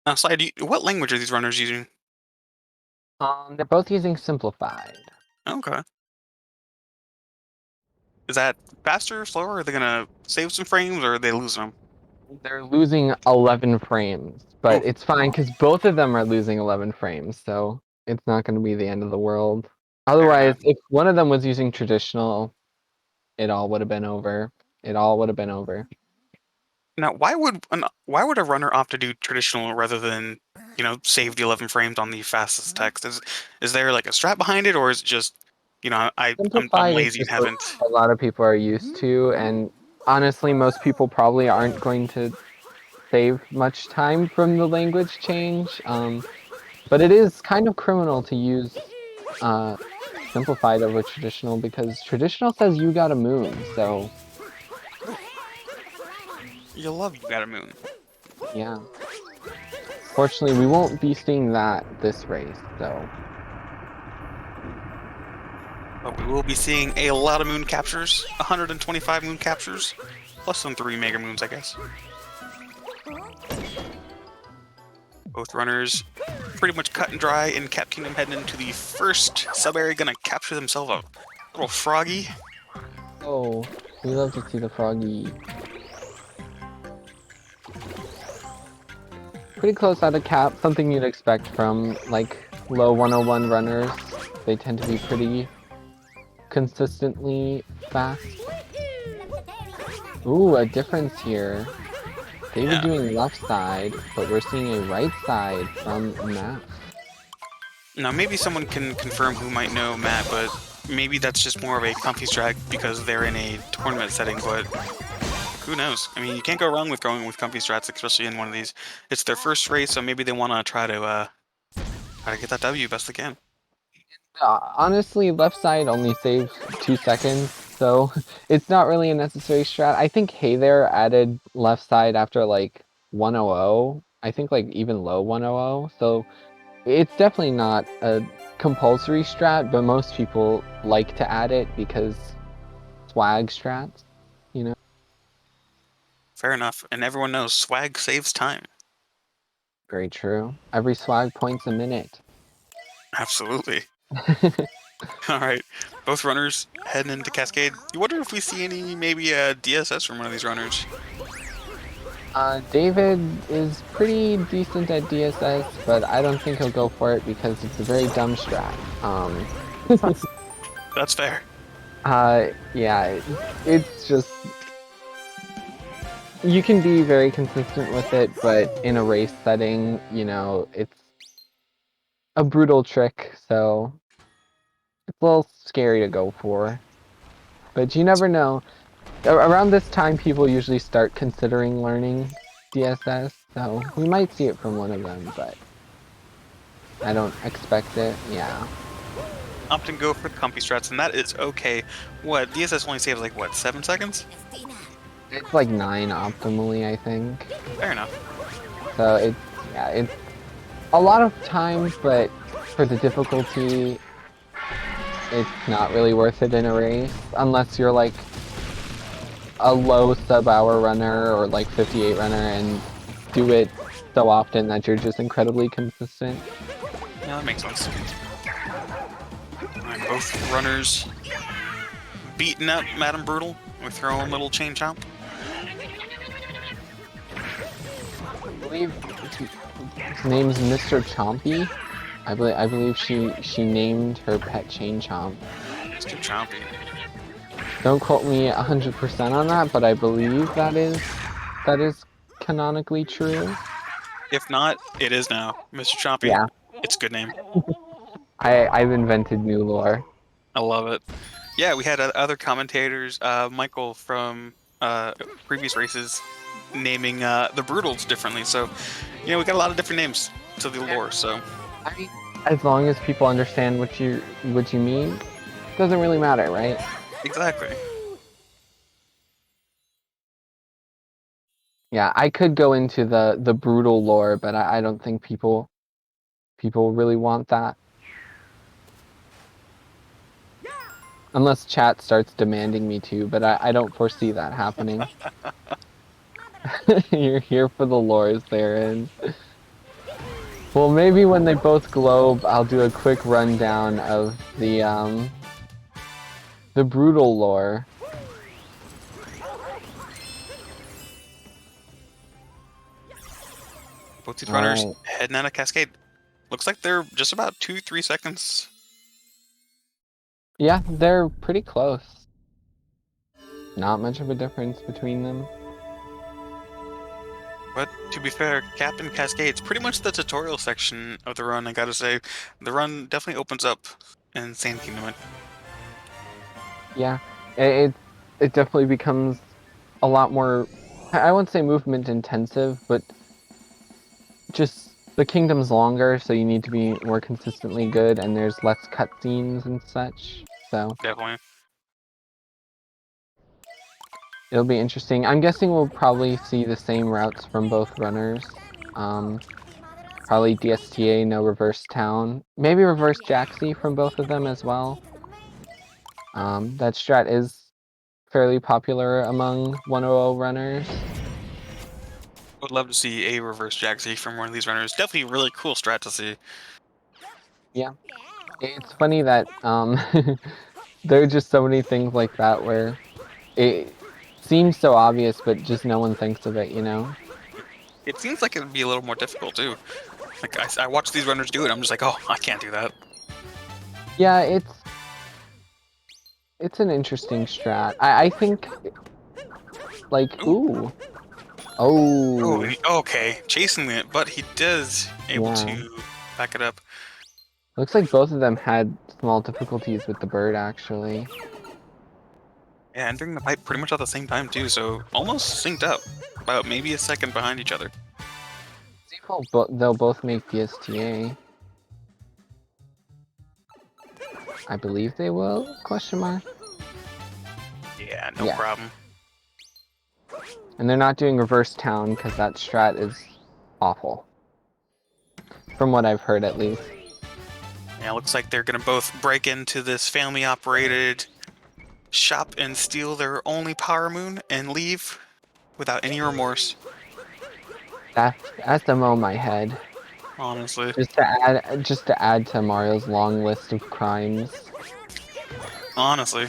Now, Slide, what language are these runners using? They're both using simplified. Okay. Is that faster, slower? Are they gonna save some frames, or are they losing them? They're losing 11 frames, Oh, but it's fine because both of them are losing 11 frames, so it's not going to be the end of the world. fair Otherwise, enough. if one of them was using traditional, it all would have been over. It all would have been over. Now, why would a runner opt to do traditional rather than, save the 11 frames on the fastest text? Is there like a strat behind it, or is it just, I'm Simplified is lazy and just what haven't? a lot of people are used to, and honestly, most people probably aren't going to save much time from the language change. But it is kind of criminal to use uh, simplified over traditional because traditional says you got a moon. So You love You Got a Moon. yeah, fortunately, we won't be seeing that this race. So But we will be seeing a lot of moon captures, 125 moon captures, plus some 3 mega moons, I guess. Both runners pretty much cut and dry in Cap Kingdom heading into the first sub-area, gonna capture themselves a little froggy. oh, we love to see the froggy. Pretty close out of cap, something you'd expect from like low 101 runners. They tend to be pretty consistently fast. Ooh, a difference here. They were Yeah. doing left side, but we're seeing a right side from Matt. Now, maybe someone can confirm who might know Matt, but maybe that's just more of a comfy strat because they're in a tournament setting, but who knows? I mean, you can't go wrong with going with comfy strats, especially in one of these. It's their first race, so maybe they want to try to get that W best they can. Honestly, left side only saves 2 seconds, so it's not really a necessary strat. I think Hey There added left side after like 100. I think like even low 100. So it's definitely not a compulsory strat, but most people like to add it because swag strats, you know? Fair enough, and everyone knows swag saves time. Very true. Every swag points a minute. Absolutely. All right, both runners heading into Cascade. You wonder if we see any maybe DSS from one of these runners. David is pretty decent at DSS, but I don't think he'll go for it because it's a very dumb strat. That's fair. Yeah, it's just you can be very consistent with it, but in a race setting, it's a brutal trick, so it's a little scary to go for. But you never know. Around this time, people usually start considering learning DSS, so we might see it from one of them, but I don't expect it. Yeah. Opt and go for the comfy strats, and that is okay. What, DSS only saves like, what, 7 seconds? It's like 9 optimally, I think. Fair enough. So it's a lot of time, but for the difficulty, it's not really worth it in a race unless you're like a low sub-hour runner or like 58 runner and do it so often that you're just incredibly consistent. Yeah, that makes sense. Alright, both runners beating up Madam Brutal. We're throwing a little chain chomp. I believe his name's Mr. Chompy. I believe she named her pet Chain Chomp. Mr. Chompy. Don't quote me 100% on that, but I believe that is canonically true. If not, it is now. Mr. Chompy. Yeah, It's a good name. I've invented new lore. I love it. Yeah, we had other commentators, Michael from previous races, naming the Brutals differently. So, we got a lot of different names to the lore. So, I mean, as long as people understand what you mean, doesn't really matter, right? exactly. Yeah, I could go into the brutal lore, but I don't think people really want that. Unless chat starts demanding me to, but I don't foresee that happening. You're here for the lores, Theron. Well, maybe when they both globe, I'll do a quick rundown of the brutal lore. Both these All runners right. heading out of Cascade. Looks like they're just about 2-3 seconds. Yeah, they're pretty close. Not much of a difference between them. But to be fair, Cap and Cascade's pretty much the tutorial section of the run, I gotta say. The run definitely opens up in Sand Kingdom. Yeah, it definitely becomes a lot more. I wouldn't say movement intensive, but just the kingdom's longer, so you need to be more consistently good, and there's less cutscenes and such. So Definitely. it'll be interesting. I'm guessing we'll probably see the same routes from both runners. Probably DSTA, no reverse town. Maybe reverse Jaxi from both of them as well. That strat is fairly popular among 100 runners. Would love to see a reverse Jaxi from one of these runners. Definitely a really cool strat to see. Yeah. It's funny that there are just so many things like that where it seems so obvious, but just no one thinks of it, you know? It seems like it would be a little more difficult too. Like I watch these runners do it, I'm just like, oh, I can't do that. Yeah, it's an interesting strat. I think like Ooh. oh Okay, chasing it, but he does able yeah. to back it up. Looks like both of them had small difficulties with the bird actually. Yeah, entering the pipe pretty much at the same time too, so almost synced up. About maybe a second behind each other. See if they'll both make DSTA. I believe they will? Question mark. Yeah, no Yeah. problem. And they're not doing reverse town because that strat is awful. From what I've heard, at least. Yeah, looks like they're gonna both break into this family-operated shop and steal their only power moon and leave without any remorse. That's SMO my head. Honestly. Just to add to Mario's long list of crimes. Honestly.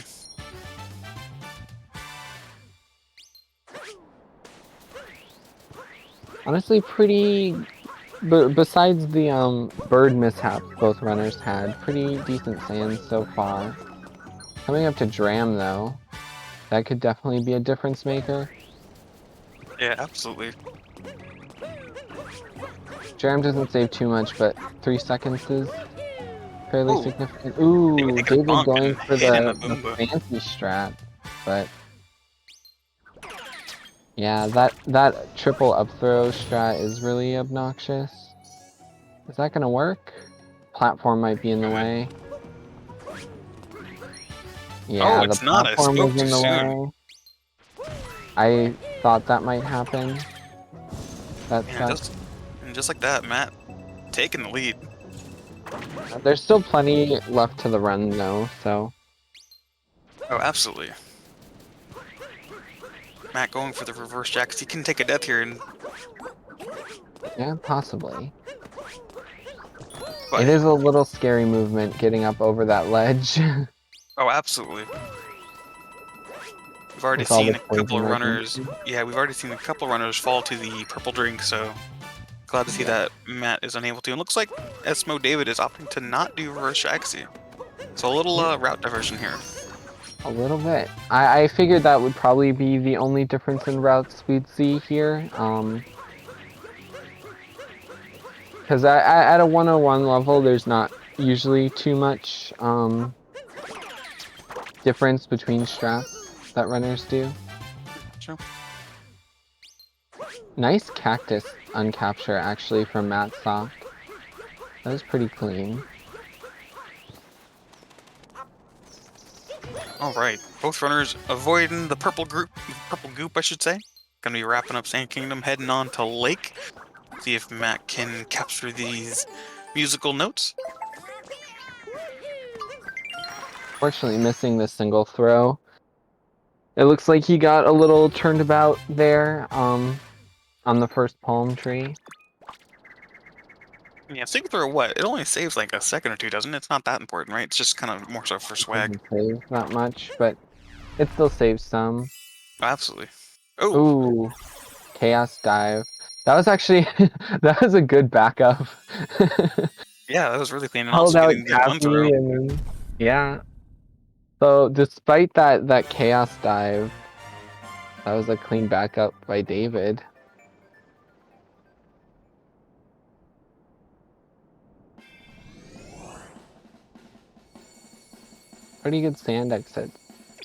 Honestly, pretty. Besides the bird mishaps both runners had, pretty decent sands so far. Coming up to Dram though, that could definitely be a difference maker. Yeah, absolutely. Dram doesn't save too much, but 3 seconds is fairly Ooh, significant. maybe Ooh, they could David bonk going and for hit him a the Boomba. fancy strat, but yeah, that triple up throw strat is really obnoxious. Is that gonna work? Platform might be in the way. Oh, Yeah, the it's not. I platform was spoke too in the soon. way. I thought that might happen. That And sucks. just like that, Matt taking the lead. There's still plenty left to the run though, so Oh, absolutely. Matt going for the reverse jack 'cause he can take a death here, and yeah, possibly. but It is a little scary movement getting up over that ledge oh, absolutely. We've already with all seen the a couple poison of running. runners. Yeah, we've already seen a couple of runners fall to the purple drink, so glad to see Yeah, that Matt is unable to. And looks like SMO David is opting to not do reverse Jaxi. So a little yeah, route diversion here. a little bit. I figured that would probably be the only difference in routes we'd see here. Because at a 101 level, there's not usually too much difference between strats that runners do. Sure. Nice cactus uncapture actually from Matt Sock. That was pretty clean. All right, both runners avoiding the purple goop, I should say. Gonna be wrapping up Sand Kingdom, heading on to Lake. See if Matt can capture these musical notes. Fortunately, missing the single throw. It looks like he got a little turned about there on the first palm tree. Yeah, sleep through what? It only saves like a second or two, doesn't it? It's not that important, right? It's just kind of more so for swag. Doesn't save that much, but it still saves some. Oh, absolutely. Oh, Ooh, Chaos Dive. That was actually that was a good backup. yeah, that was really clean. And Held also out getting the Cappy unthrow. and then yeah. So despite that Chaos Dive, that was a clean backup by David. Pretty good sand exits.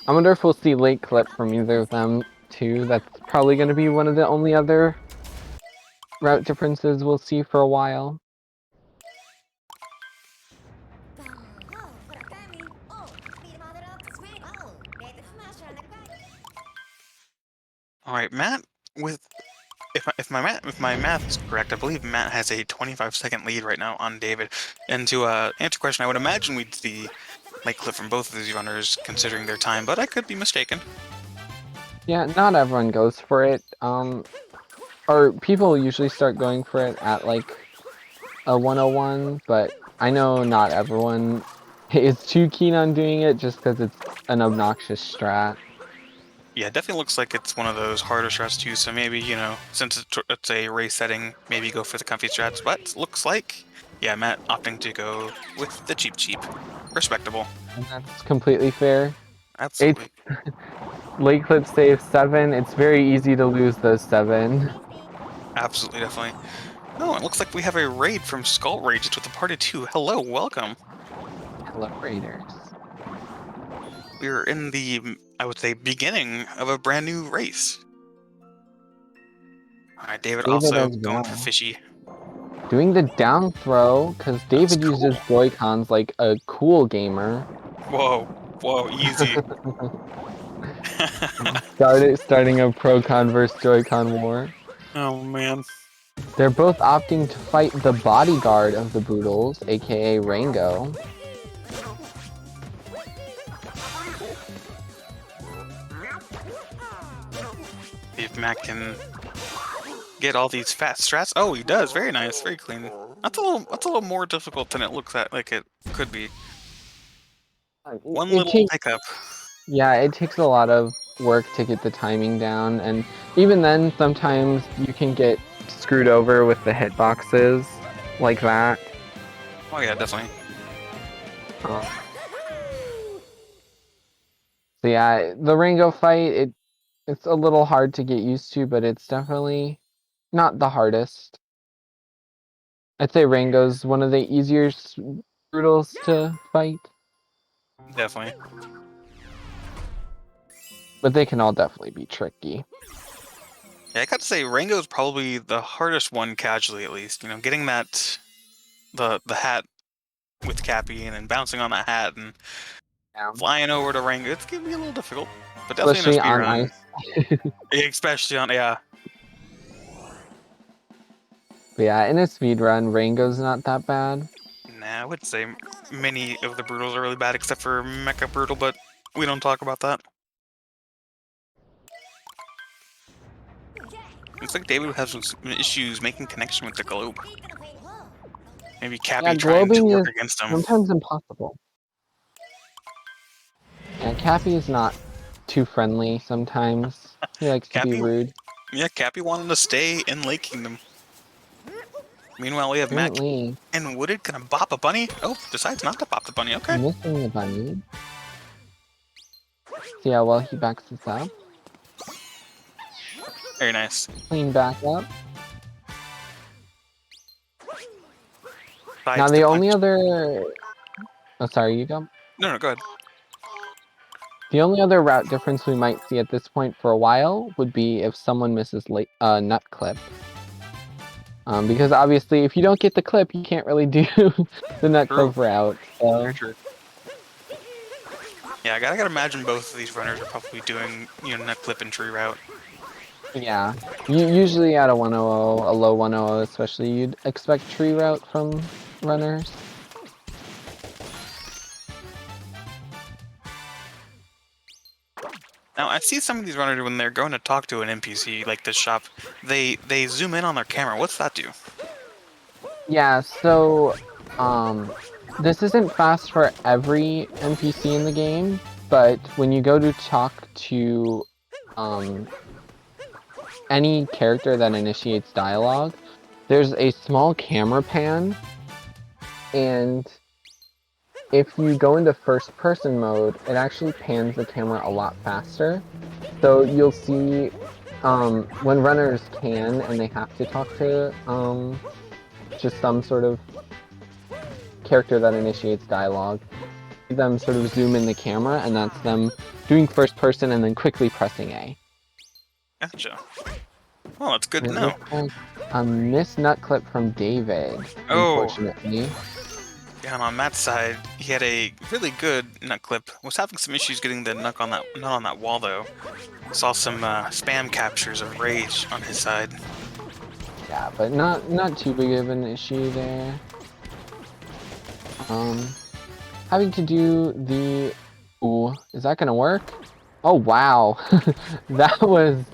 I wonder if we'll see late clip from either of them too. That's probably going to be one of the only other route differences we'll see for a while. All right, Matt. With if my math is correct, I believe Matt has a 25-second lead right now on David. And to answer your question, I would imagine we'd see late clip from both of these runners considering their time, but I could be mistaken. Yeah, not everyone goes for it. Or people usually start going for it at like a 101, but I know not everyone is too keen on doing it just because it's an obnoxious strat. Yeah, it definitely looks like it's one of those harder strats too. So maybe since it's a race setting, maybe go for the comfy strats. But looks like, yeah, Matt opting to go with the cheap, respectable. And that's completely fair. It's Absolutely, late clip save 7. It's very easy to lose those 7. absolutely, definitely. Oh, it looks like we have a raid from Skull Rage with the party too. Hello, welcome. Hello, Raiders. We're in the, I would say, beginning of a brand new race. All right, David David also as going for well. fishy. Doing the down throw, because That's David cool. uses Joy-Cons like a cool gamer. Whoa, whoa, easy. Starting a Pro Con versus Joy-Con war. Oh man. They're both opting to fight the bodyguard of the Boodles, aka Rango. See if Matt can get all these fast strats. Oh, he does. Very nice. Very clean. That's a little more difficult than it looks like it could be. One It little takes, hiccup. yeah, it takes a lot of work to get the timing down, and even then, sometimes you can get screwed over with the hitboxes like that. Oh yeah, definitely. Um, so yeah, the Rango fight, it's a little hard to get used to, but it's definitely not the hardest. I'd say Rango's one of the easier Brutals to fight, Definitely. but they can all definitely be tricky. Yeah, I got to say Rango's probably the hardest one casually at least. Getting that the hat with Cappy and then bouncing on that hat and Yeah. flying over to Rango. It's gonna be a little difficult, but definitely in a Especially speed on run. ice. Especially on yeah. But yeah, in a speed run, Rango's not that bad. Nah, I would say many of the Brutals are really bad except for Mecha Brutal, but we don't talk about that. Looks like David would have some issues making connection with the globe. Maybe Yeah, Cappy trying to globing work is against him. sometimes impossible. Yeah, Cappy is not too friendly sometimes. He likes to be Cappy, rude. yeah, Cappy wanted to stay in Lake Kingdom. Meanwhile, we have Mac Apparently, and Wooded gonna bop a bunny. Oh, decides not to bop the bunny. Okay. missing the bunny. See how well he backs this up. Very nice. Clean back up. Now Decides to the only punch. other... Oh, sorry, you go. No, no, go ahead. The only other route difference we might see at this point for a while would be if someone misses late nut clip. Because obviously, if you don't get the clip, you can't really do the nut True. clip route. Very So true. Yeah, I gotta imagine both of these runners are probably doing, nut clip and tree route. yeah, usually at a 100, a low 100 especially, you'd expect tree route from runners. Now, I see some of these runners when they're going to talk to an NPC like this shop, they zoom in on their camera. What's that do? Yeah, so this isn't fast for every NPC in the game, but when you go to talk to um, any character that initiates dialogue, there's a small camera pan, and if you go into first person mode, it actually pans the camera a lot faster. So you'll see when runners can and they have to talk to just some sort of character that initiates dialogue, them sort of zoom in the camera, and that's them doing first person and then quickly pressing A. Gotcha. Well, that's good And to it know. looks like a missed nut clip from David, Oh, unfortunately. yeah, and on Matt's side, he had a really good nut clip. Was having some issues getting the nut on that wall though. Saw some spam captures of rage on his side. Yeah, but not too big of an issue there. Having to do the... Ooh, is that gonna work? Oh, wow. That was...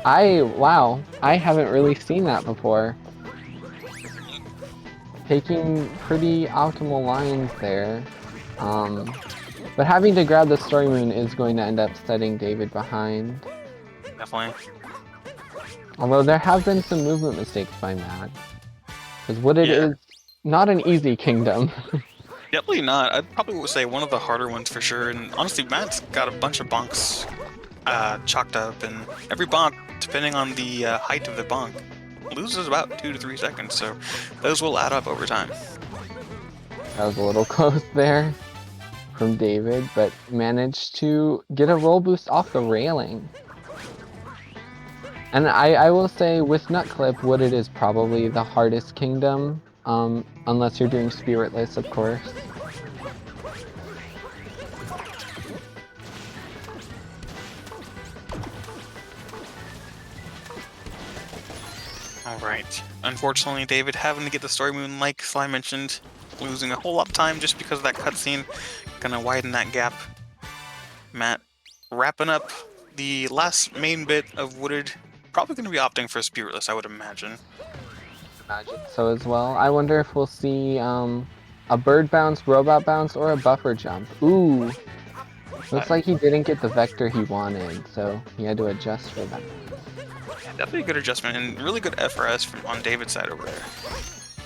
Wow, I haven't really seen that before. Taking pretty optimal lines there. But having to grab the story moon is going to end up setting David behind. Definitely. Although there have been some movement mistakes by Matt. Because Wooded Yeah. is not an easy kingdom. Definitely not. I'd probably would say one of the harder ones for sure. And honestly, Matt's got a bunch of bonks chalked up, and every bonk, depending on the height of the bonk, loses about 2 to 3 seconds. So those will add up over time. That was a little close there from David, but managed to get a roll boost off the railing. And I will say with Nutclip, Wooded is probably the hardest kingdom, unless you're doing Spiritless, of course. Alright. Unfortunately, David having to get the story moon like Sly mentioned, losing a whole lot of time just because of that cutscene. Gonna widen that gap. Matt wrapping up the last main bit of Wooded. Probably gonna be opting for Spiritless, I would imagine. Imagine so as well. I wonder if we'll see a bird bounce, robot bounce, or a buffer jump. Ooh! Looks like he didn't get the vector he wanted, so he had to adjust for that. Yeah, definitely a good adjustment and really good FRS from on David's side over there.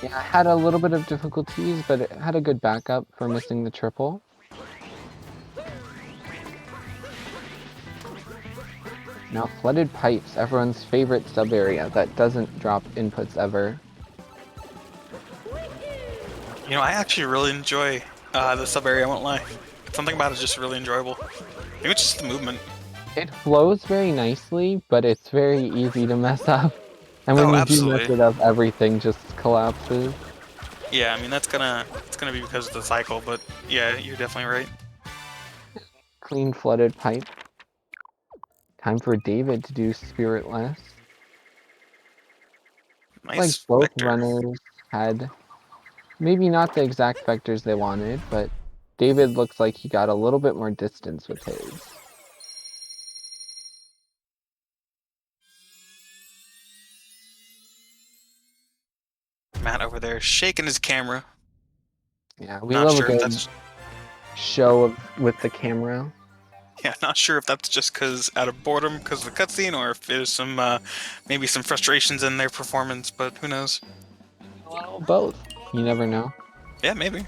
Yeah, I had a little bit of difficulties, but it had a good backup for missing the triple. Now, flooded pipes, everyone's favorite sub-area that doesn't drop inputs ever. You know, I actually really enjoy the sub area, I won't lie. Something about it is just really enjoyable. Maybe it's just the movement. It flows very nicely, but it's very easy to mess up. And when Oh, you do mess absolutely. it up, everything just collapses. Yeah, I mean it's gonna be because of the cycle, but yeah, you're definitely right. Clean flooded pipe. Time for David to do Spiritless. Like Nice both vector. runners had maybe not the exact vectors they wanted, but David looks like he got a little bit more distance with his. Matt over there shaking his camera. Yeah, we Not love a sure if good that's show with the camera. yeah, not sure if that's just because out of boredom because of the cutscene, or if there's some maybe some frustrations in their performance. But who knows? Well, both. You never know. Yeah, maybe.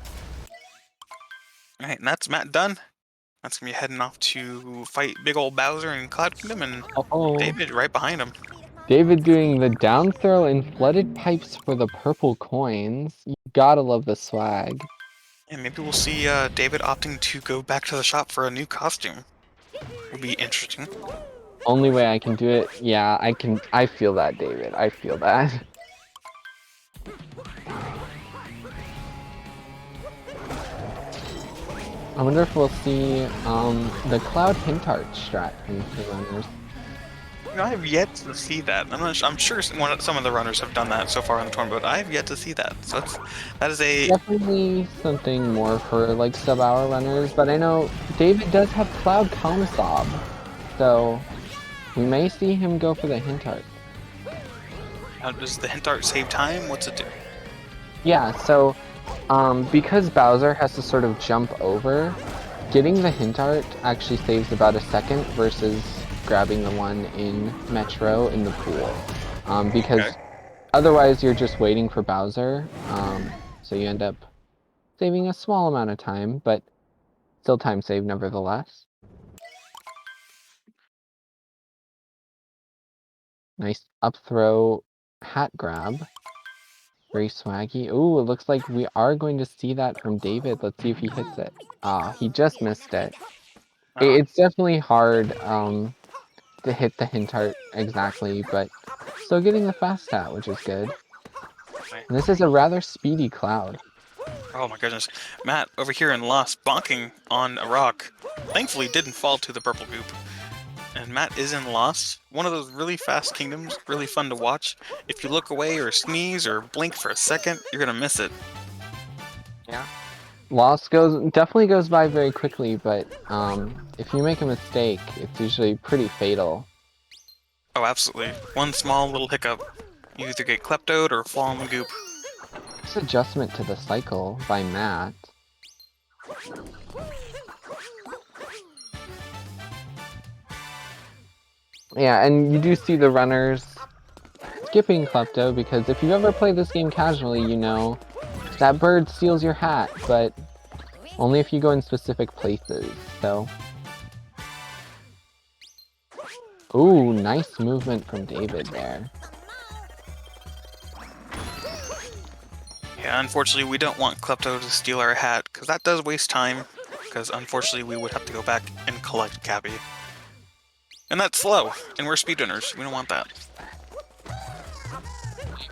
All right, and that's Matt done. That's gonna be heading off to fight big old Bowser in Cloud Kingdom, and Oh, David right behind him. David doing the down throw and flooded pipes for the purple coins. You gotta love the swag. And maybe we'll see David opting to go back to the shop for a new costume. Would be interesting. Only way I can do it. Yeah, I can. I feel that, David. I feel that. I wonder if we'll see the Cloud Hint Art strat from the runners. You know, I have yet to see that. I'm sure some of the runners have done that so far in the tournament, but I have yet to see that. So that is a Definitely something more for like sub-hour runners, but I know David does have Cloud Commsob, so we may see him go for the Hint Art. does the hint art save time? What's it do? Yeah, so because Bowser has to sort of jump over, getting the hint art actually saves about a second versus grabbing the one in Metro in the pool. Okay. Because otherwise you're just waiting for Bowser, so you end up saving a small amount of time, but still time saved nevertheless. Nice up throw hat grab. Very swaggy. Ooh, it looks like we are going to see that from David. Let's see if he hits it. Ah, he just missed it. Oh, It's definitely hard to hit the hint art exactly, but still getting the fast stat, which is good. my, And this is a rather speedy Cloud. oh my goodness. Matt over here in Lost bonking on a rock. Thankfully didn't fall to the purple goop. And Matt is in Lost. One of those really fast kingdoms, really fun to watch. If you look away or sneeze or blink for a second, you're gonna miss it. Yeah. Lost definitely goes by very quickly, but if you make a mistake, it's usually pretty fatal. Oh, absolutely. One small little hiccup. You either get kleptoed or fall in the goop. This adjustment to the cycle by Matt. Yeah, and you do see the runners skipping Klepto, because if you've ever played this game casually, you know that bird steals your hat, but only if you go in specific places, so... Ooh, nice movement from David there. Yeah, unfortunately we don't want Klepto to steal our hat, because that does waste time, because unfortunately we would have to go back and collect Cappy. And that's slow, and we're speedrunners, we don't want that.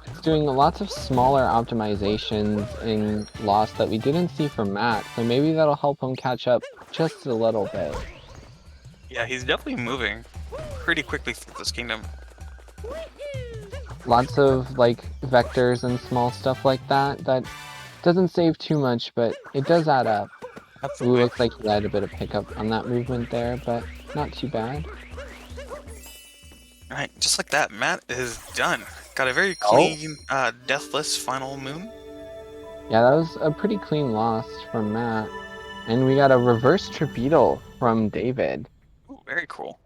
It's doing lots of smaller optimizations in Lost that we didn't see from Matt, so maybe that'll help him catch up just a little bit. Yeah, he's definitely moving pretty quickly through this kingdom. Lots of, like, vectors and small stuff like that doesn't save too much, but it does add up. Ooh, Absolutely. looks like he had a bit of pickup on that movement there, but not too bad. Alright, just like that, Matt is done. Got a very Oh, clean, deathless final moon. yeah, that was a pretty clean loss from Matt. And we got a reverse tribunal from David. Ooh, very cool.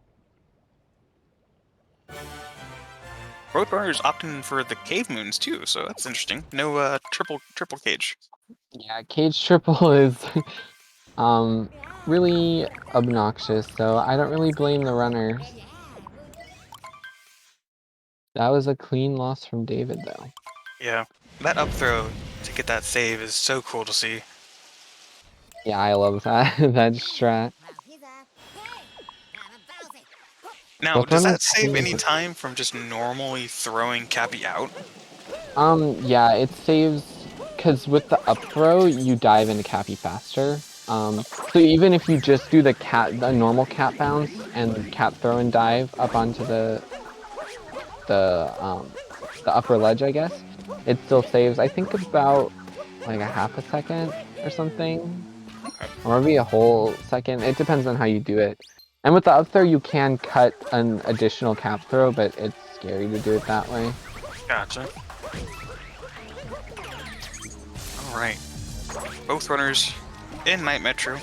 Roadrunner's opting for the cave moons too, so that's interesting. No triple cage. Yeah, cage triple is um really obnoxious, so I don't really blame the runners. That was a clean loss from David, though. Yeah, that up throw to get that save is so cool to see. Yeah, I love that that strat. Now, Both does runners that save having any time from just normally throwing Cappy out? yeah, it saves, because with the up throw, you dive into Cappy faster. So even if you just do the normal cat bounce and cat throw and dive up onto the upper ledge, I guess, it still saves, I think, about like a half a second or something, Okay, or maybe a whole second. It depends on how you do it. And with the up throw, you can cut an additional cap throw, but it's scary to do it that way. gotcha. Alright, both runners in Night Metro.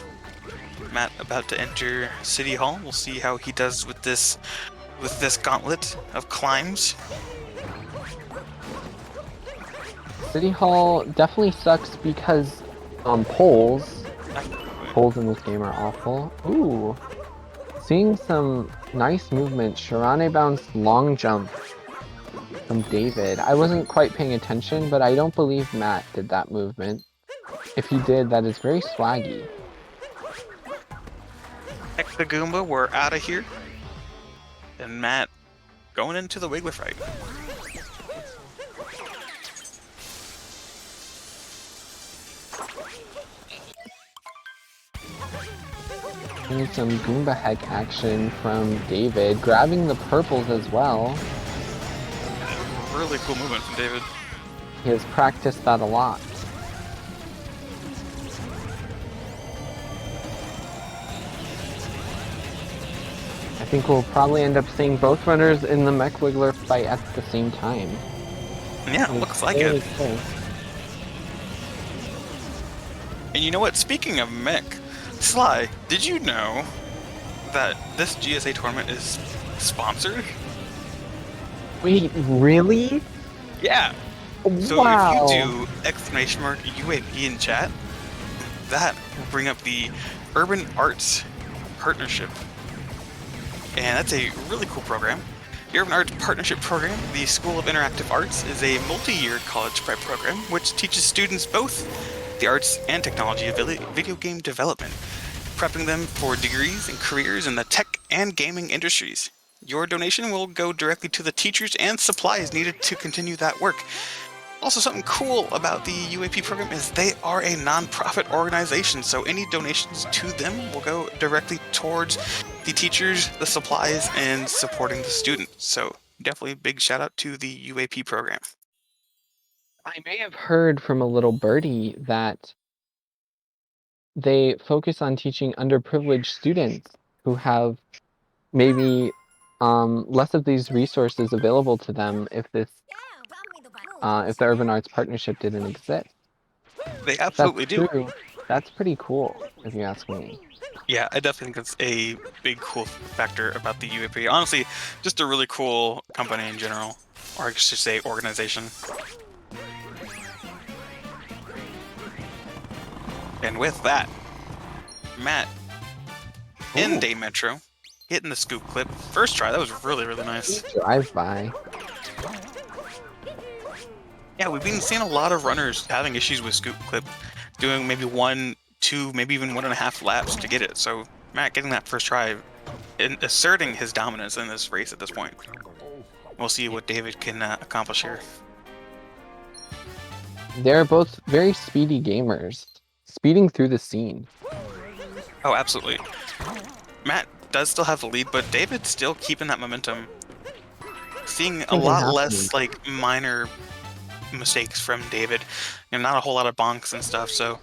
Matt about to enter City Hall. We'll see how he does with this gauntlet of climbs. City Hall definitely sucks because poles in this game are awful. Ooh, seeing some nice movement. Sharane bounced long jump from David. I wasn't quite paying attention, but I don't believe Matt did that movement. If he did, that is very swaggy. Hexa Goomba, we're out of here. And Matt going into the Wiggler fight. And some Goomba heck action from David, grabbing the purples as well. Really cool movement from David. He has practiced that a lot. I think we'll probably end up seeing both runners in the Mech Wiggler fight at the same time. Yeah, looks like it. Close. And you know what? Speaking of mech, Sly, did you know that this GSA tournament is sponsored? Wait, really? Yeah. So if you Wow. do !UAP in chat, that will bring up the Urban Arts Partnership. And that's a really cool program. The Urban Arts Partnership Program, the School of Interactive Arts, is a multi-year college prep program which teaches students both the arts and technology of video game development, prepping them for degrees and careers in the tech and gaming industries. Your donation will go directly to the teachers and supplies needed to continue that work. Also, something cool about the UAP program is they are a non-profit organization, so any donations to them will go directly towards the teachers, the supplies, and supporting the students. So definitely big shout out to the UAP program. I may have heard from a little birdie that they focus on teaching underprivileged students who have maybe less of these resources available to them if the Urban Arts Partnership didn't exist. They If that's absolutely do. true, that's pretty cool, if you ask me. Yeah, I definitely think that's a big cool factor about the UAP. Honestly, just a really cool company in general, or I should say organization. And with that, Matt in Ooh, Day Metro, hitting the scoop clip. First try, that was really, really nice. drive by. Yeah, we've been seeing a lot of runners having issues with scoop clip, doing maybe 1, 2, maybe even 1.5 laps to get it. So Matt getting that first try and asserting his dominance in this race at this point. We'll see what David can accomplish here. They're both very speedy gamers, speeding through the scene. Oh, absolutely. Matt does still have the lead, but David's still keeping that momentum. Seeing a lot less like minor mistakes from David, not a whole lot of bonks and stuff. So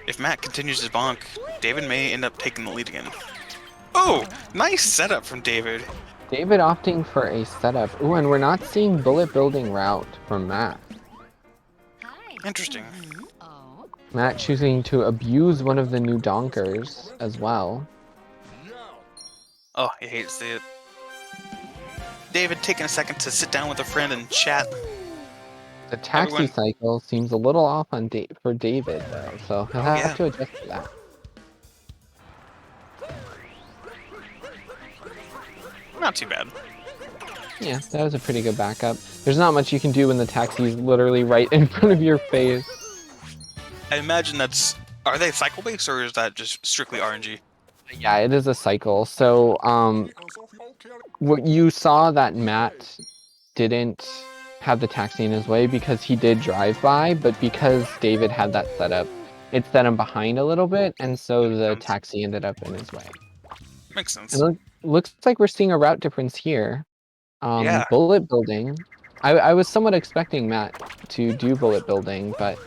if Matt continues his bonk, David may end up taking the lead again. Oh, nice setup from David. David opting for a setup. Ooh, and we're not seeing bullet building route from Matt. Interesting. Matt choosing to abuse one of the new donkers as well. Oh, I hate to see it. David taking a second to sit down with a friend and chat. The taxi cycle seems a little off on for David, though, so he'll have to adjust to that. Not too bad. Yeah, that was a pretty good backup. There's not much you can do when the taxi's literally right in front of your face. I imagine that's... Are they cycle-based, or is that just strictly RNG? Yeah, it is a cycle. So, what you saw that Matt didn't have the taxi in his way because he did drive by, but because David had that setup, it set him behind a little bit, and so the taxi ended up in his way. Makes sense. And looks like we're seeing a route difference here. Yeah. Bullet building. I was somewhat expecting Matt to do bullet building, but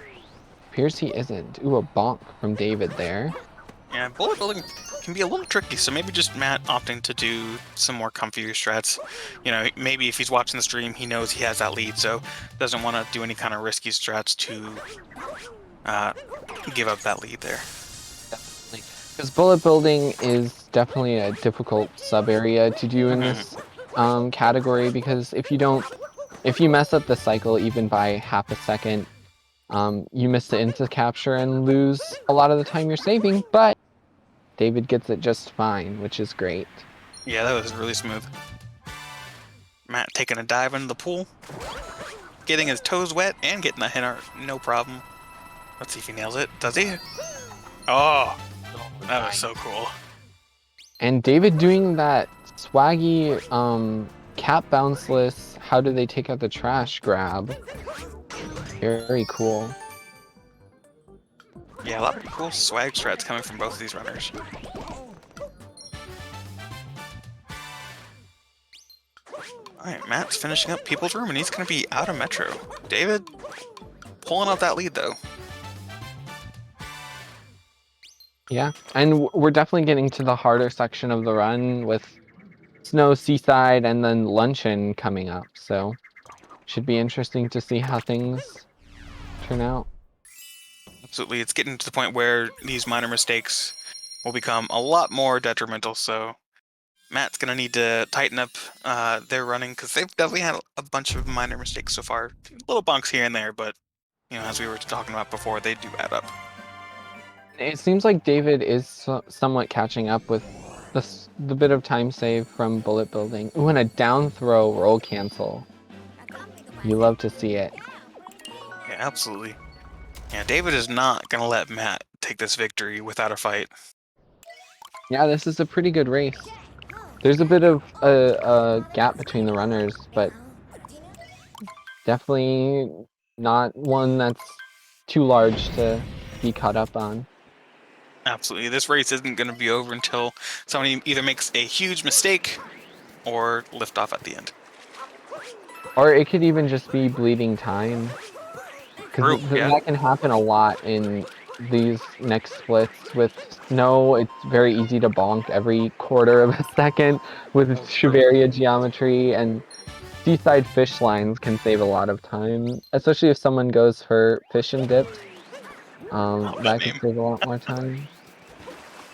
appears he isn't. Ooh, a bonk from David there. Yeah, bullet building can be a little tricky, so maybe just Matt opting to do some more comfier strats. Maybe if he's watching the stream, he knows he has that lead, so doesn't want to do any kind of risky strats to give up that lead there. Definitely. Because bullet building is definitely a difficult sub-area to do in this category, because if you mess up the cycle even by half a second, you miss the into capture and lose a lot of the time you're saving, but David gets it just fine, which is great. Yeah, that was really smooth. Matt taking a dive into the pool, getting his toes wet, and getting the hit art, no problem. Let's see if he nails it. Does he? Oh, that was so cool. And David doing that swaggy cap bounceless, how do they take out the trash grab. Very cool. Yeah, a lot of cool swag strats coming from both of these runners. Alright, Matt's finishing up People's Room, and he's going to be out of Metro. David pulling out that lead, though. Yeah, and we're definitely getting to the harder section of the run with Snow, Seaside, and then Luncheon coming up, so should be interesting to see how things turn out. Absolutely, it's getting to the point where these minor mistakes will become a lot more detrimental. So Matt's gonna need to tighten up their running because they've definitely had a bunch of minor mistakes so far. Little bonks here and there, but as we were talking about before, they do add up. It seems like David is somewhat catching up with the bit of time saved from bullet building. Ooh, and a down throw roll cancel. You love to see it. Yeah, absolutely. Yeah, David is not gonna let Matt take this victory without a fight. Yeah, this is a pretty good race. There's a bit of a gap between the runners, but definitely not one that's too large to be caught up on. Absolutely, this race isn't gonna be over until somebody either makes a huge mistake or lift off at the end. Or it could even just be bleeding time. True, Because yeah. that can happen a lot in these next splits. With snow, it's very easy to bonk every quarter of a second with True. Shiveria geometry, and seaside fish lines can save a lot of time, especially if someone goes for fish and dips. Love that That could name. save a lot more time.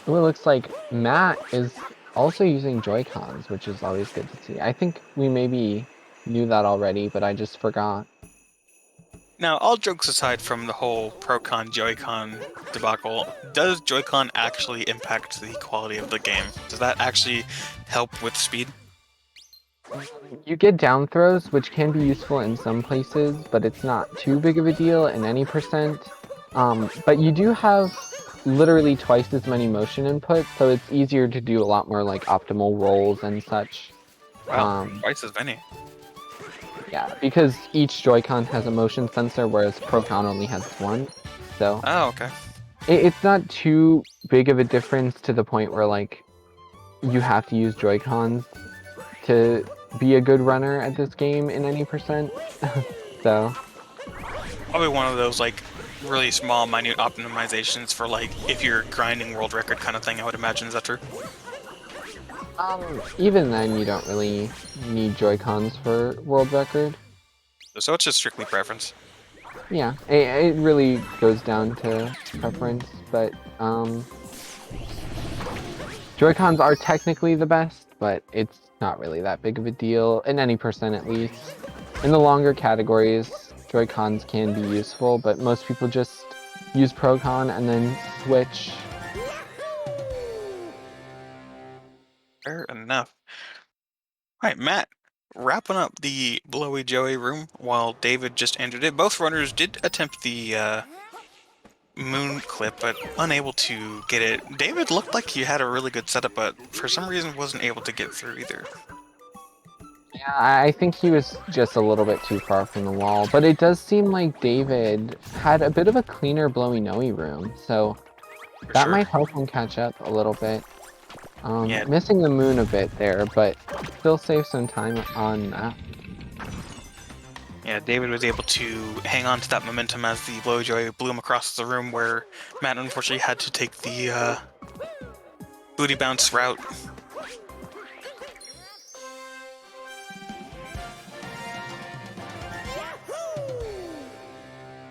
Ooh, it looks like Matt is also using Joy-Cons, which is always good to see. I think we maybe knew that already, but I just forgot. Now, all jokes aside from the whole Pro-Con Joy-Con debacle, does Joy-Con actually impact the quality of the game? Does that actually help with speed? You get down throws, which can be useful in some places, but it's not too big of a deal in any percent. But you do have literally twice as many motion inputs, so it's easier to do a lot more like optimal rolls and such. Wow, twice as many. Yeah, because each Joy-Con has a motion sensor, whereas Pro-Con only has one. So Oh, okay. it's not too big of a difference to the point where like you have to use Joy-Cons to be a good runner at this game in any percent. So Probably one of those like really small, minute optimizations for like if you're grinding world record kind of thing. I would imagine. Is that true? even then, you don't really need Joy-Cons for world record. So it's just strictly preference. Yeah, it really goes down to preference, but Joy-Cons are technically the best, but it's not really that big of a deal, in any percent at least. In the longer categories, Joy-Cons can be useful, but most people just use Pro-Con and then switch. Fair enough. All right, Matt. Wrapping up the Blowy Joey room while David just entered it. Both runners did attempt the moon clip, but unable to get it. David looked like he had a really good setup, but for some reason wasn't able to get through either. Yeah, I think he was just a little bit too far from the wall, but it does seem like David had a bit of a cleaner blowy noey room, so For that sure. might help him catch up a little bit. Yeah, Missing the moon a bit there, but still save some time on that. yeah, David was able to hang on to that momentum as the Blowy Joey blew him across the room where Matt unfortunately had to take the booty bounce route.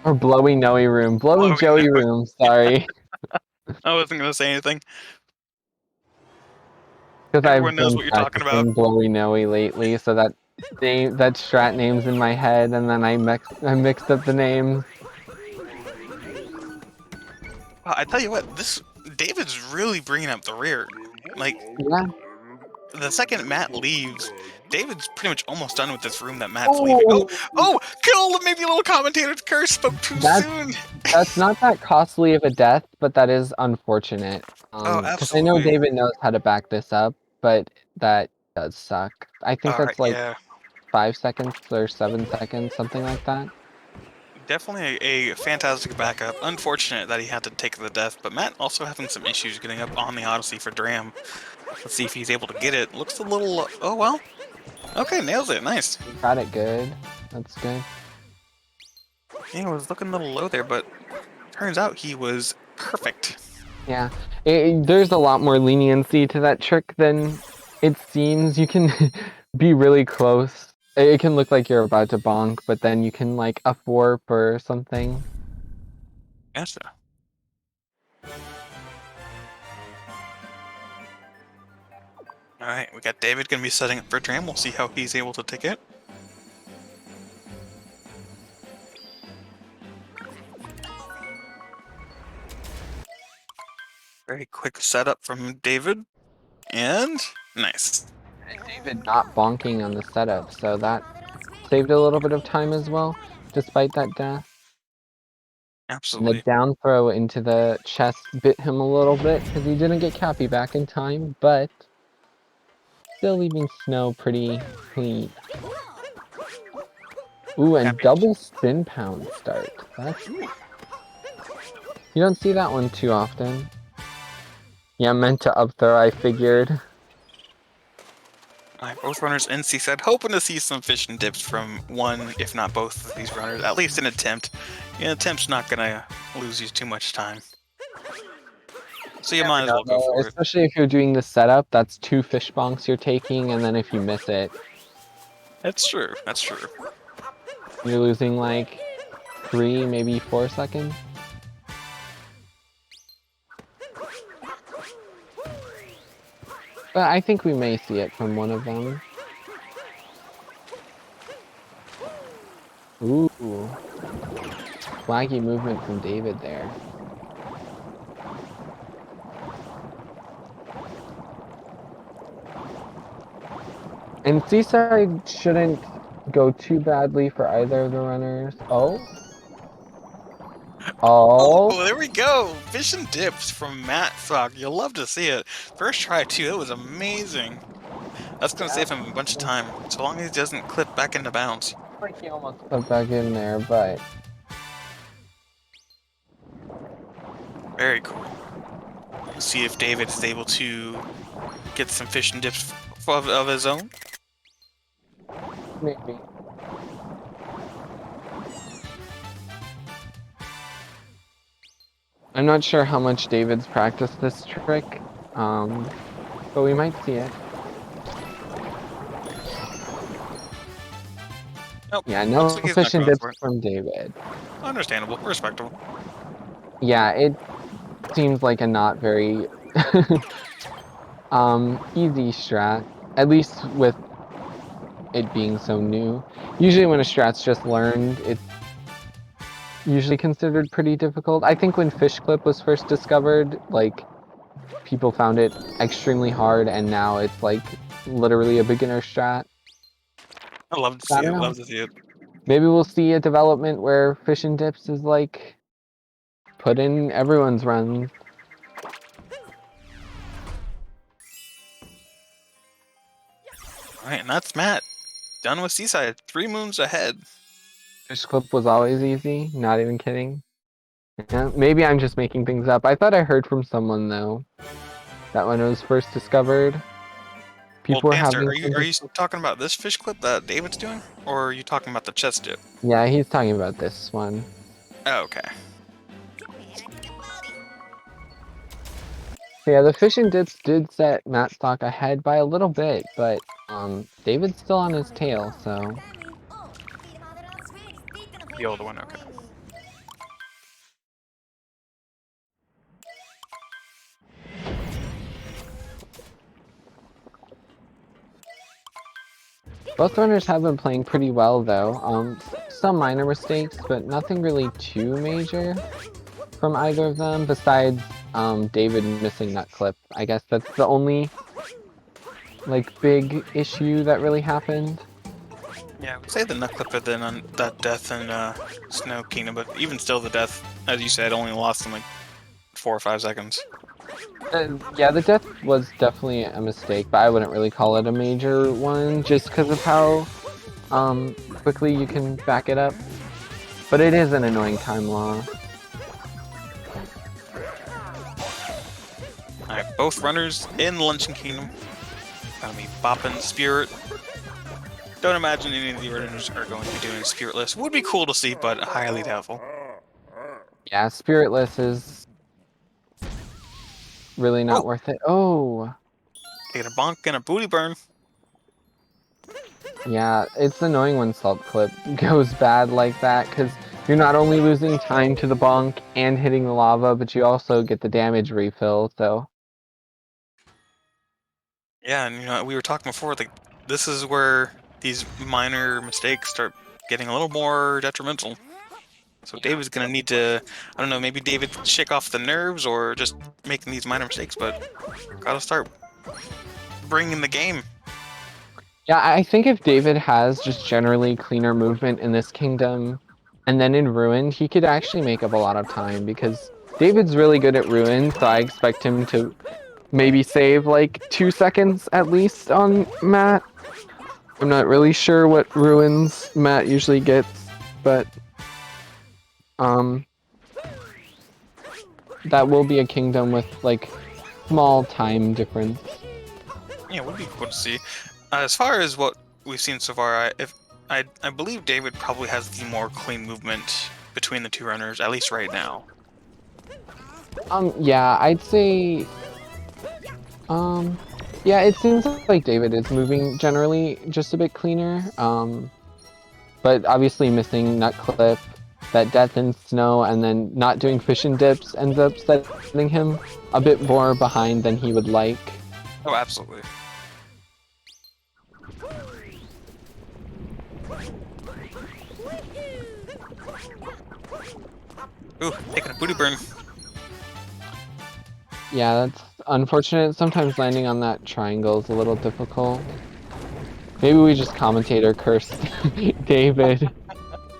Or blowy noey room, blowy Blowy joey Joey. room, sorry. I wasn't gonna say anything. Because I've Everyone knows been what you're talking about. practicing blowy noey lately, so that strat name's in my head, and then I mixed up the names. Wow, I tell you what, this David's really bringing up the rear. Like, Yeah. the second Matt leaves, David's pretty much almost done with this room that Matt's leaving. Oh, Oh, oh, kill the maybe little commentator's curse spoke too that's soon. that's not that costly of a death, but that is unfortunate. Oh, Because I know absolutely. David knows how to back this up, but that does suck. I think All right, that's like yeah, 5 seconds or 7 seconds, something like that. definitely a fantastic backup. Unfortunate that he had to take the death, but Matt also having some issues getting up on the Odyssey for Dram. Let's see if he's able to get it. Looks a little. Oh well. Okay, nails it. Nice. Got it good. That's good. Yeah, it was looking a little low there, but turns out he was perfect. Yeah, there's a lot more leniency to that trick than it seems. You can be really close. It can look like you're about to bonk, but then you can like up warp or something. Yes, sir. Alright, we got David gonna be setting up for Tram. We'll see how he's able to take it. Very quick setup from David. And nice. David not bonking on the setup, so that saved a little bit of time as well, despite that death. And the Absolutely. down throw into the chest bit him a little bit because he didn't get Cappy back in time, but still leaving Snow pretty clean. Ooh, and Happy. double spin pound start. That's you don't see that one too often. Yeah, meant to up throw, I figured. Alright, both runners in Seaside, hoping to see some fish and dips from one, if not both of these runners. At least an attempt. An attempt's not gonna lose you too much time. So you might as well go for it. Especially if you're doing the setup, that's 2 fish bonks you're taking, and then if you miss it, That's true. That's true. you're losing like 3, maybe 4 seconds. But I think we may see it from one of them. Ooh. Flaggy movement from David there. And Seaside shouldn't go too badly for either of the runners. Oh? Oh, Oh? there we go! Fish and dips from Matt Sock. You'll love to see it. First try, too. That was amazing. That's gonna save him a bunch of time, so long as he doesn't clip back into bounds. Like he almost put back in there, but... Very cool. See if David is able to get some fish and dips of his own. Maybe. I'm not sure how much David's practiced this trick, but we might see it. Nope. Yeah, no Looks like he's fish not and going dips for it. from David. Understandable. Respectable. Yeah, it seems like a not very easy strat, at least with it being so new. Usually when a strat's just learned, it's usually considered pretty difficult. I think when Fish Clip was first discovered, like, people found it extremely hard, and now it's like literally a beginner strat. I love to I see don't it. know. Love to see it. Maybe we'll see a development where Fish and Dips is like put in everyone's runs. Alright, and that's Matt. Done with Seaside. 3 moons ahead. Fish Clip was always easy, not even kidding. Yeah, maybe I'm just making things up. I thought I heard from someone though that when it was first discovered, Well, people were Dancer, having are you talking about this fish clip that David's doing? Or are you talking about the chest dip? Yeah, he's talking about this one. Oh, okay. So yeah, the fish and dips did set Matt Stock ahead by a little bit, but David's still on his tail, so The older one, okay. both runners have been playing pretty well though. Some minor mistakes, but nothing really too major from either of them, besides David missing Nut Clip. I guess that's the only like big issue that really happened. Yeah, I would say the nut clip had been on that death in Snow Kingdom, but even still, the death, as you said, only lost in like 4 or 5 seconds. Yeah, the death was definitely a mistake, but I wouldn't really call it a major one, just because of how quickly you can back it up. But it is an annoying time loss. Alright, both runners in Luncheon Kingdom. Gonna be bopping Spirit. Don't imagine any of the runners are going to be doing Spiritless. Would be cool to see, but highly doubtful. Yeah, Spiritless is really not worth it. Oh! Get a bonk and a booty burn. Yeah, it's annoying when Salt Clip goes bad like that, because you're not only losing time to the bonk and hitting the lava, but you also get the damage refill, so... Yeah, and we were talking before, like, this is where these minor mistakes start getting a little more detrimental. So David's gonna need to, I don't know, maybe David shake off the nerves or just making these minor mistakes, but gotta start bringing the game. Yeah, I think if David has just generally cleaner movement in this kingdom, and then in Ruined, he could actually make up a lot of time, because David's really good at Ruined, so I expect him to maybe save like 2 seconds at least on Matt. I'm not really sure what Ruins Matt usually gets, but that will be a kingdom with like small time difference. Yeah, it would be cool to see. As far as what we've seen so far, I believe David probably has the more clean movement between the two runners, at least right now. Yeah, I'd say yeah, it seems like David is moving generally just a bit cleaner. But obviously missing Nut Clip, that death in snow, and then not doing fish and dips ends up setting him a bit more behind than he would like. Oh, absolutely. Ooh, taking a booty burn. Yeah, that's unfortunate. Sometimes landing on that triangle is a little difficult. Maybe we just commentator cursed David.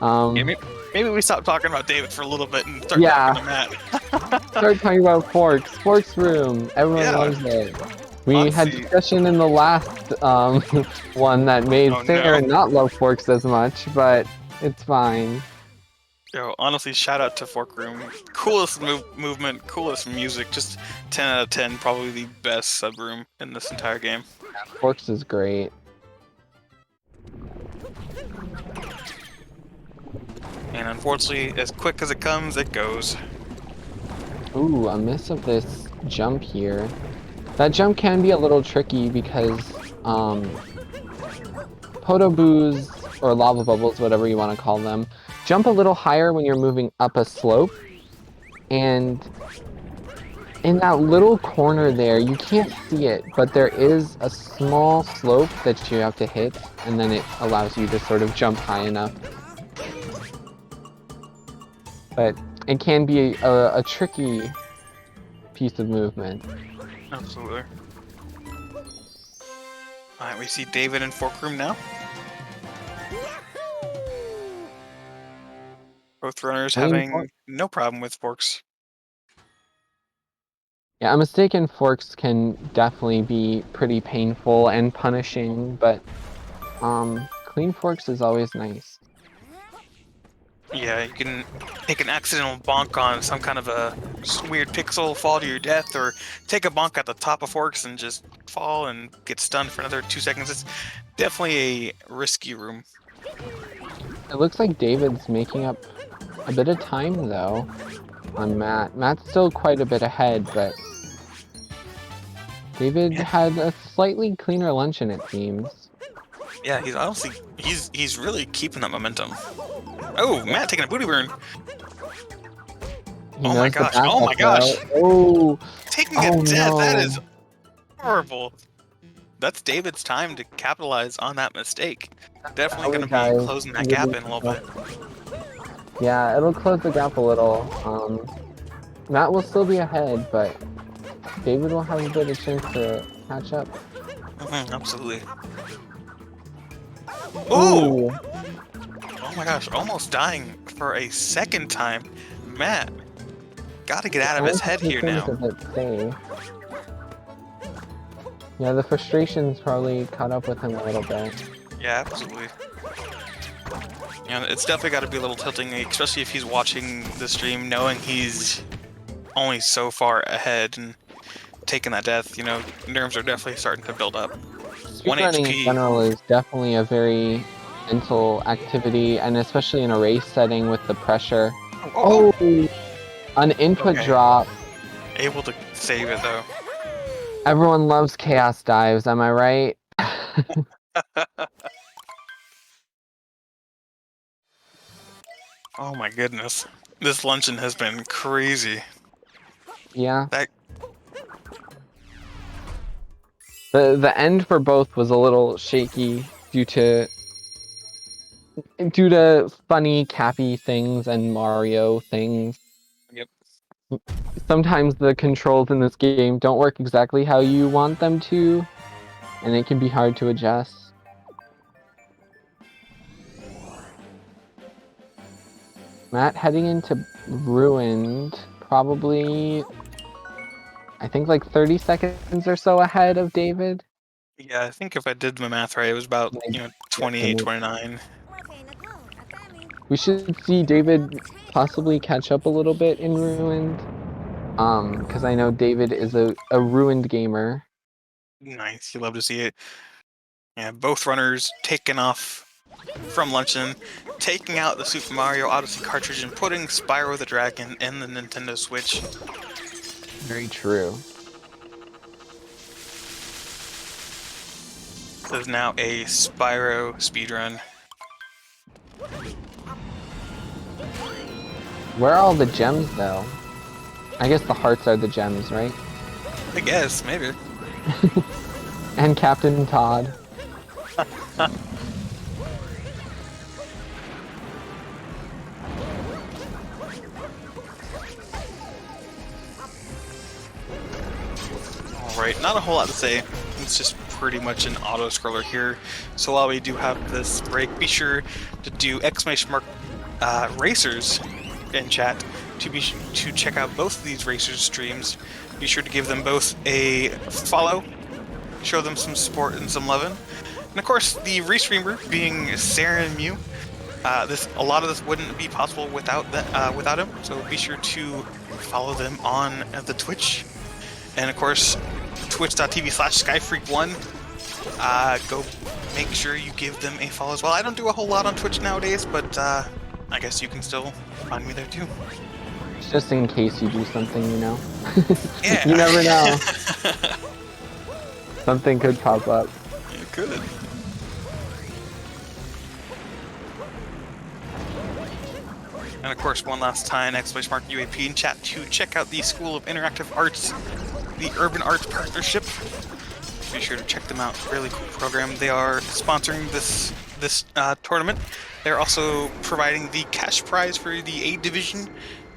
Yeah, maybe we stop talking about David for a little bit and start Yeah, talking to Matt. start talking about Forks. Forks room. Everyone Yeah, loves it. We had honestly. discussion in the last one that made Oh Sarah no. not love Forks as much, but it's fine. Yo, honestly, shout out to Fork Room. Coolest movement, coolest music. Just 10 out of 10. Probably the best subroom in this entire game. Forks is great. And unfortunately, as quick as it comes, it goes. Ooh, a miss of this jump here. That jump can be a little tricky because Podoboos, or lava bubbles, whatever you want to call them, jump a little higher when you're moving up a slope. And in that little corner there, you can't see it, but there is a small slope that you have to hit, and then it allows you to sort of jump high enough. But it can be a tricky piece of movement. Absolutely. Alright, we see David in Fork Room now. Both runners having no problem with forks. Yeah, a mistake in forks can definitely be pretty painful and punishing, but clean forks is always nice. Yeah, you can take an accidental bonk on some kind of a weird pixel, fall to your death, or take a bonk at the top of forks and just fall and get stunned for another 2 seconds. It's definitely a risky room. It looks like David's making up a bit of time, though, on Matt. Matt's still quite a bit ahead, but David had a slightly cleaner luncheon, it seems. Yeah, he's honestly he's really keeping that momentum. Oh, Matt taking a booty burn. Oh my gosh! Oh my gosh! Oh, Taking a oh death, that no. is horrible. That's David's time to capitalize on that mistake. Definitely going to be Guys, closing that gap in a little bit. yeah, it'll close the gap a little. Matt will still be ahead, but David will have a bit of chance to catch up. Absolutely. Oh! Ooh. Oh my gosh, almost dying for a second time. Matt, gotta get out of his head here now. Yeah, the frustration's probably caught up with him a little bit. Yeah, absolutely. It's definitely got to be a little tilting, especially if he's watching the stream, knowing he's only so far ahead and taking that death. Nerves are definitely starting to build up. 1 Speedrunning HP. in general is definitely a very mental activity, and especially in a race setting with the pressure. Oh! An input drop. Able to save it, though. Everyone loves chaos dives, am I right? Oh my goodness. This luncheon has been crazy. Yeah. That The end for both was a little shaky due to funny Cappy things and Mario things. Yep. Sometimes the controls in this game don't work exactly how you want them to, and it can be hard to adjust. Matt heading into Ruined, probably, I think like 30 seconds or so ahead of David. Yeah, I think if I did my math right, it was about, Like, 28, 29. we should see David possibly catch up a little bit in Ruined. Because I know David is a Ruined gamer. Nice. You love to see it. Yeah, both runners taking off from luncheon, taking out the Super Mario Odyssey cartridge and putting Spyro the Dragon in the Nintendo Switch. Very true. This is now a Spyro speedrun. Where are all the gems, though? I guess the hearts are the gems, right? I guess, maybe. And Captain Todd. Alright, not a whole lot to say. It's just pretty much an auto-scroller here. So while we do have this break, be sure to do !racers in chat to check out both of these racers streams. Be sure to give them both a follow, show them some support and some loving. And of course, the restreamer being Sarah and Mew. A lot of this wouldn't be possible without him. So be sure to follow them on the Twitch, and of course, twitch.tv/Skyfreak1. Go make sure you give them a follow as well. I don't do a whole lot on Twitch nowadays, but I guess you can still find me there too. Just in case you do something, Yeah. You never know. Something could pop up. It could. And of course, one last time, !UAP in chat to check out the School of Interactive Arts, the Urban Arts Partnership. Be sure to check them out. Really cool program. They are sponsoring this tournament. They're also providing the cash prize for the A division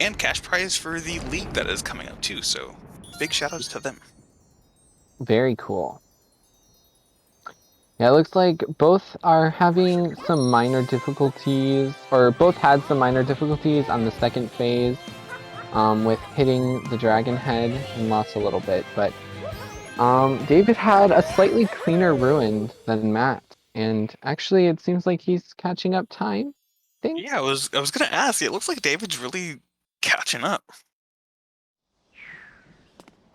and cash prize for the league that is coming up too. So big shout outs to them. Very cool. Yeah, it looks like both are having some minor difficulties, or both had some minor difficulties on the second phase with hitting the dragon head and lost a little bit, but David had a slightly cleaner Ruined than Matt, and actually it seems like he's catching up time, I think? Yeah, I was gonna ask. It looks like David's really catching up.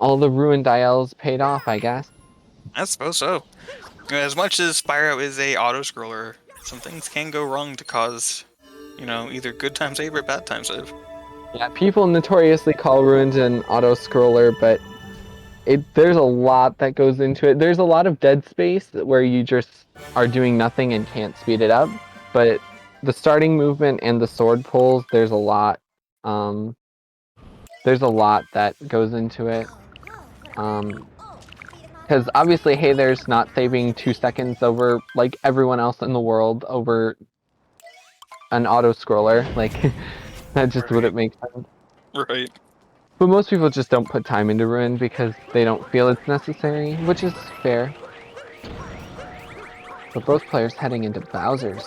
All the Ruined ILs paid off, I guess. I suppose so. As much as Spyro is a auto-scroller, some things can go wrong to cause, either good time save or bad time save. Yeah, people notoriously call Ruined an auto-scroller, but there's a lot that goes into it. There's a lot of dead space where you just are doing nothing and can't speed it up, but the starting movement and the sword pulls, there's a lot that goes into it. Because obviously, hey, there's not saving 2 seconds over like everyone else in the world over an auto-scroller. Like, that just wouldn't make sense. Right. But most people just don't put time into Ruin because they don't feel it's necessary, which is fair. But both players heading into Bowser's.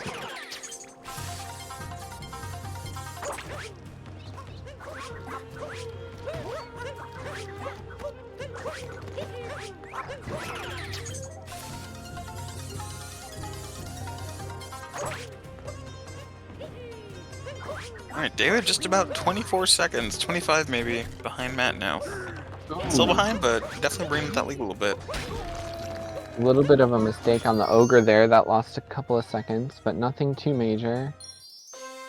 Alright, David just about 24 seconds, 25 maybe, behind Matt now. Still behind, but definitely bringing that lead a little bit. A little bit of a mistake on the Ogre there that lost a couple of seconds, but nothing too major.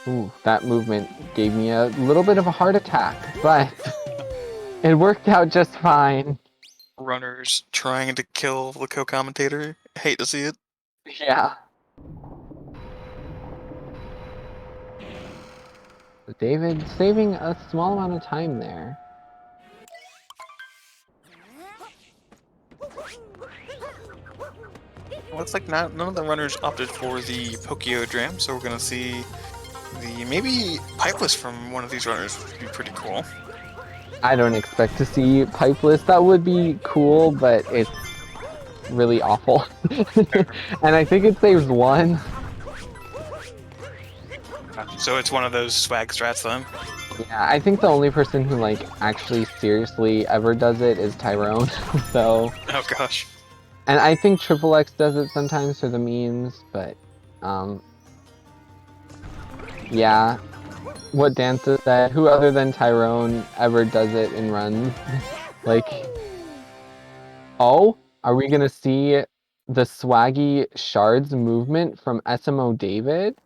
Ooh, that movement gave me a little bit of a heart attack, but it worked out just fine. Runners trying to kill the co-commentator. Hate to see it. Yeah. David saving a small amount of time there. Looks like none of the runners opted for the Pokeodram, so we're gonna see the maybe Pipeless from one of these runners, which would be pretty cool. I don't expect to see Pipeless. That would be cool, but it's really awful. And I think it saves one. So it's one of those swag strats then. Yeah, I think the only person who like actually seriously ever does it is Tyrone. So, Oh gosh. and I think Triple X does it sometimes for the memes, but yeah. What Danza said, who other than Tyrone ever does it in runs? Like, oh, are we gonna see the swaggy shards movement from SMO David?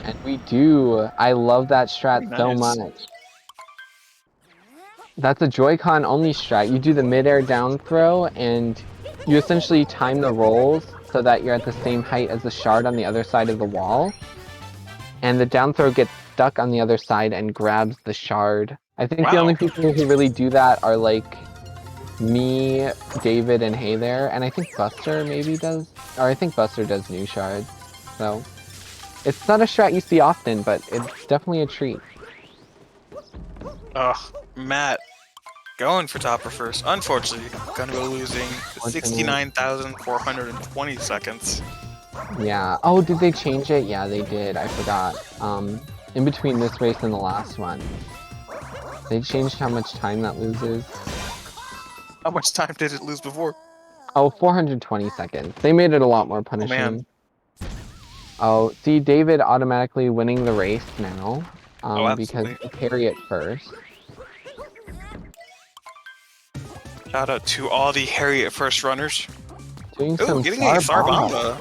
And we do. I love that strat so Nice. much. That's a Joy-Con only strat. You do the mid-air down throw and you essentially time the rolls so that you're at the same height as the shard on the other side of the wall. And the down throw gets stuck on the other side and grabs the shard. I think the only people who really do that are like me, David, and Hey There, and I think Buster maybe does, or I think Buster does new shards. So it's not a strat you see often, but it's definitely a treat. Ugh, Matt going for Topper first. Unfortunately, gonna go losing 69,420 seconds. Yeah. Oh, did they change it? Yeah, they did. I forgot. In between this race and the last one, they changed how much time that loses. How much time did it lose before? Oh, 420 seconds. They made it a lot more punishing. Oh, man. Oh, see, David automatically winning the race now. Because he carry it first. Shout out to all the Harriet first runners. Doing Ooh, some getting a Sarbamba.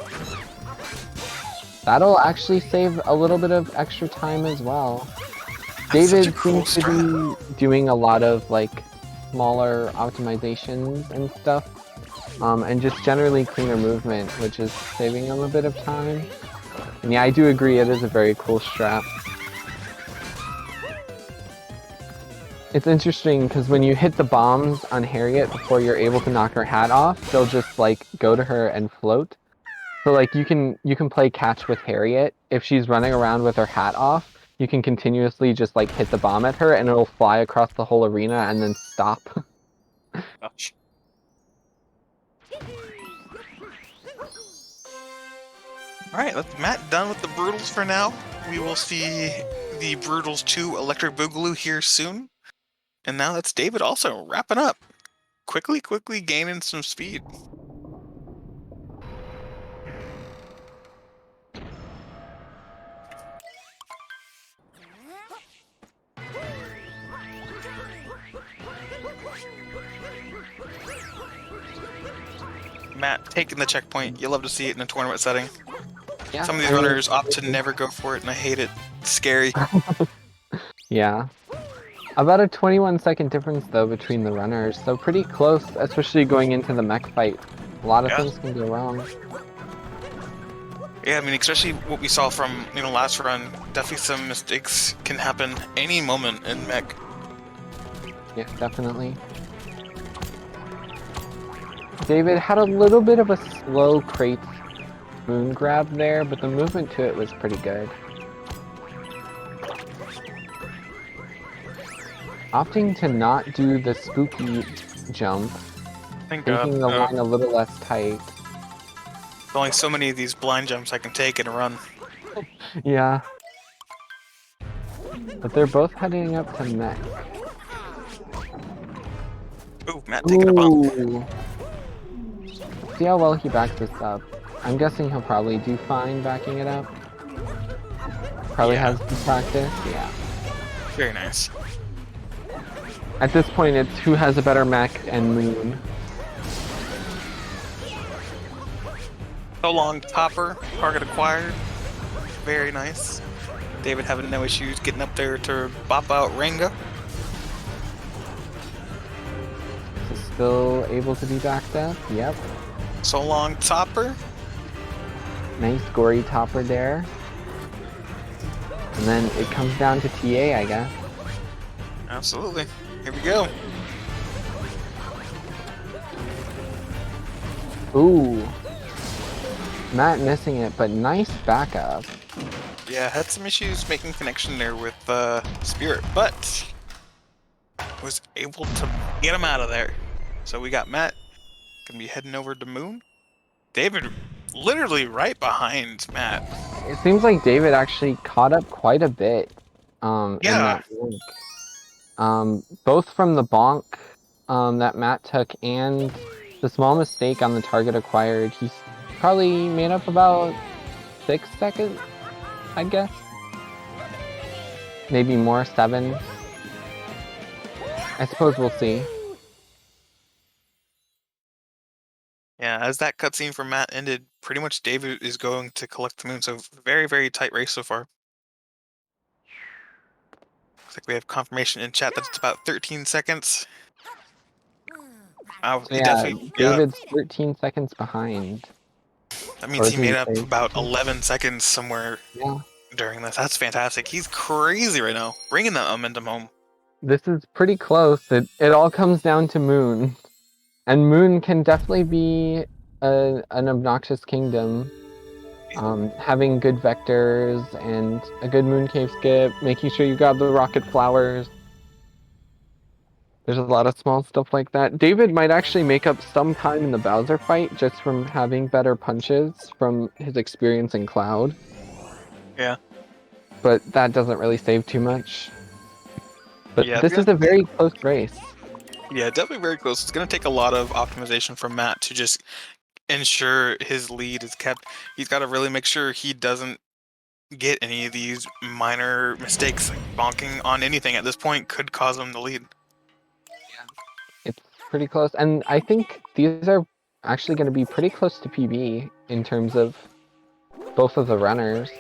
That'll actually save a little bit of extra time as well. That's David cool seems to be doing a lot of like smaller optimizations and stuff. And just generally cleaner movement, which is saving him a bit of time. And yeah, I do agree, it is a very cool strat. It's interesting because when you hit the bombs on Harriet before you're able to knock her hat off, they'll just like go to her and float. So like you can play catch with Harriet. If she's running around with her hat off, you can continuously just like hit the bomb at her and it'll fly across the whole arena and then stop. Gosh. Alright, Matt done with the Brutals for now. We will see the Brutals 2 Electric Boogaloo here soon. And now that's David also wrapping up. Quickly gaining some speed. Matt taking the checkpoint. You love to see it in a tournament setting. Yeah, Some of these runners opt to never go for it, and I hate it. It's scary. Yeah. About a 21-second difference, though, between the runners, so pretty close, especially going into the mech fight. A lot of things can go wrong. Yeah, I mean, especially what we saw from, last run, definitely some mistakes can happen any moment in mech. Yeah, definitely. David had a little bit of a slow crate moon grab there, but the movement to it was pretty good. Opting to not do the spooky jump, making the line a little less tight. There's only so many of these blind jumps I can take and run. Yeah. But they're both heading up to mech. Ooh, Matt taking a bump. See how well he backs this up. I'm guessing he'll probably do fine backing it up. Probably has some practice, yeah. Very nice. At this point, it's who has a better mech and moon. So long, Topper, target acquired. Very nice. David having no issues getting up there to bop out Ranga. So still able to be backed up, yep. So long, Topper. Nice gory topper there. And then it comes down to TA, I guess. Absolutely. Here we go. Ooh. Matt missing it, but nice backup. Yeah, had some issues making connection there with Spirit, but was able to get him out of there. So we got Matt gonna be heading over to Moon. David literally right behind Matt. It seems like David actually caught up quite a bit in Yeah. that link. Both from the bonk that Matt took and the small mistake on the target acquired. He's probably made up about 6 seconds, I guess. Maybe more, 7. I suppose we'll see. Yeah, as that cutscene from Matt ended, pretty much David is going to collect the moon. So very, very tight race so far. Looks like we have confirmation in chat that it's about 13 seconds. So He yeah, definitely, David's 13 seconds behind. that means he made up say about 13? 11 seconds somewhere Yeah. during this. That's fantastic. He's crazy right now, bringing that momentum home. This is pretty close. It all comes down to Moon. And Moon can definitely be an obnoxious kingdom. Having good vectors and a good Moon Cave skip, making sure you got the rocket flowers. There's a lot of small stuff like that. David might actually make up some time in the Bowser fight just from having better punches from his experience in Cloud. Yeah. But that doesn't really save too much. But Yeah, this is a very close race. Yeah, definitely very close. It's going to take a lot of optimization from Matt to just ensure his lead is kept. He's got to really make sure he doesn't get any of these minor mistakes. Like bonking on anything at this point could cause him the lead. It's pretty close. And I think these are actually going to be pretty close to PB in terms of both of the runners,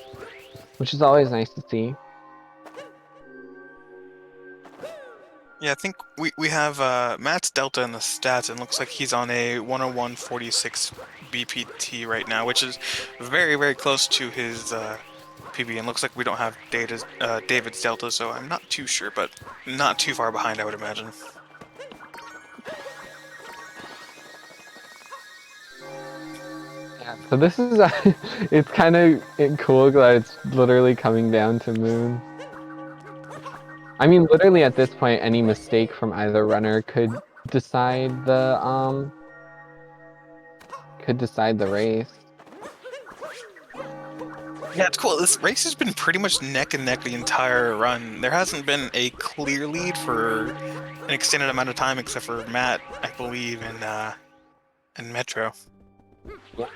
which is always nice to see. Yeah, I think we have Matt's delta in the stats, and looks like he's on a 101.46 BPT right now, which is very, very close to his PB, and looks like we don't have David's delta, so I'm not too sure, but not too far behind, I would imagine. Yeah, so this is, it's kind of cool that it's literally coming down to Moon. I mean, literally at this point, any mistake from either runner could decide the race. Yeah, it's cool. This race has been pretty much neck and neck the entire run. There hasn't been a clear lead for an extended amount of time, except for Matt, I believe, in Metro. Yeah.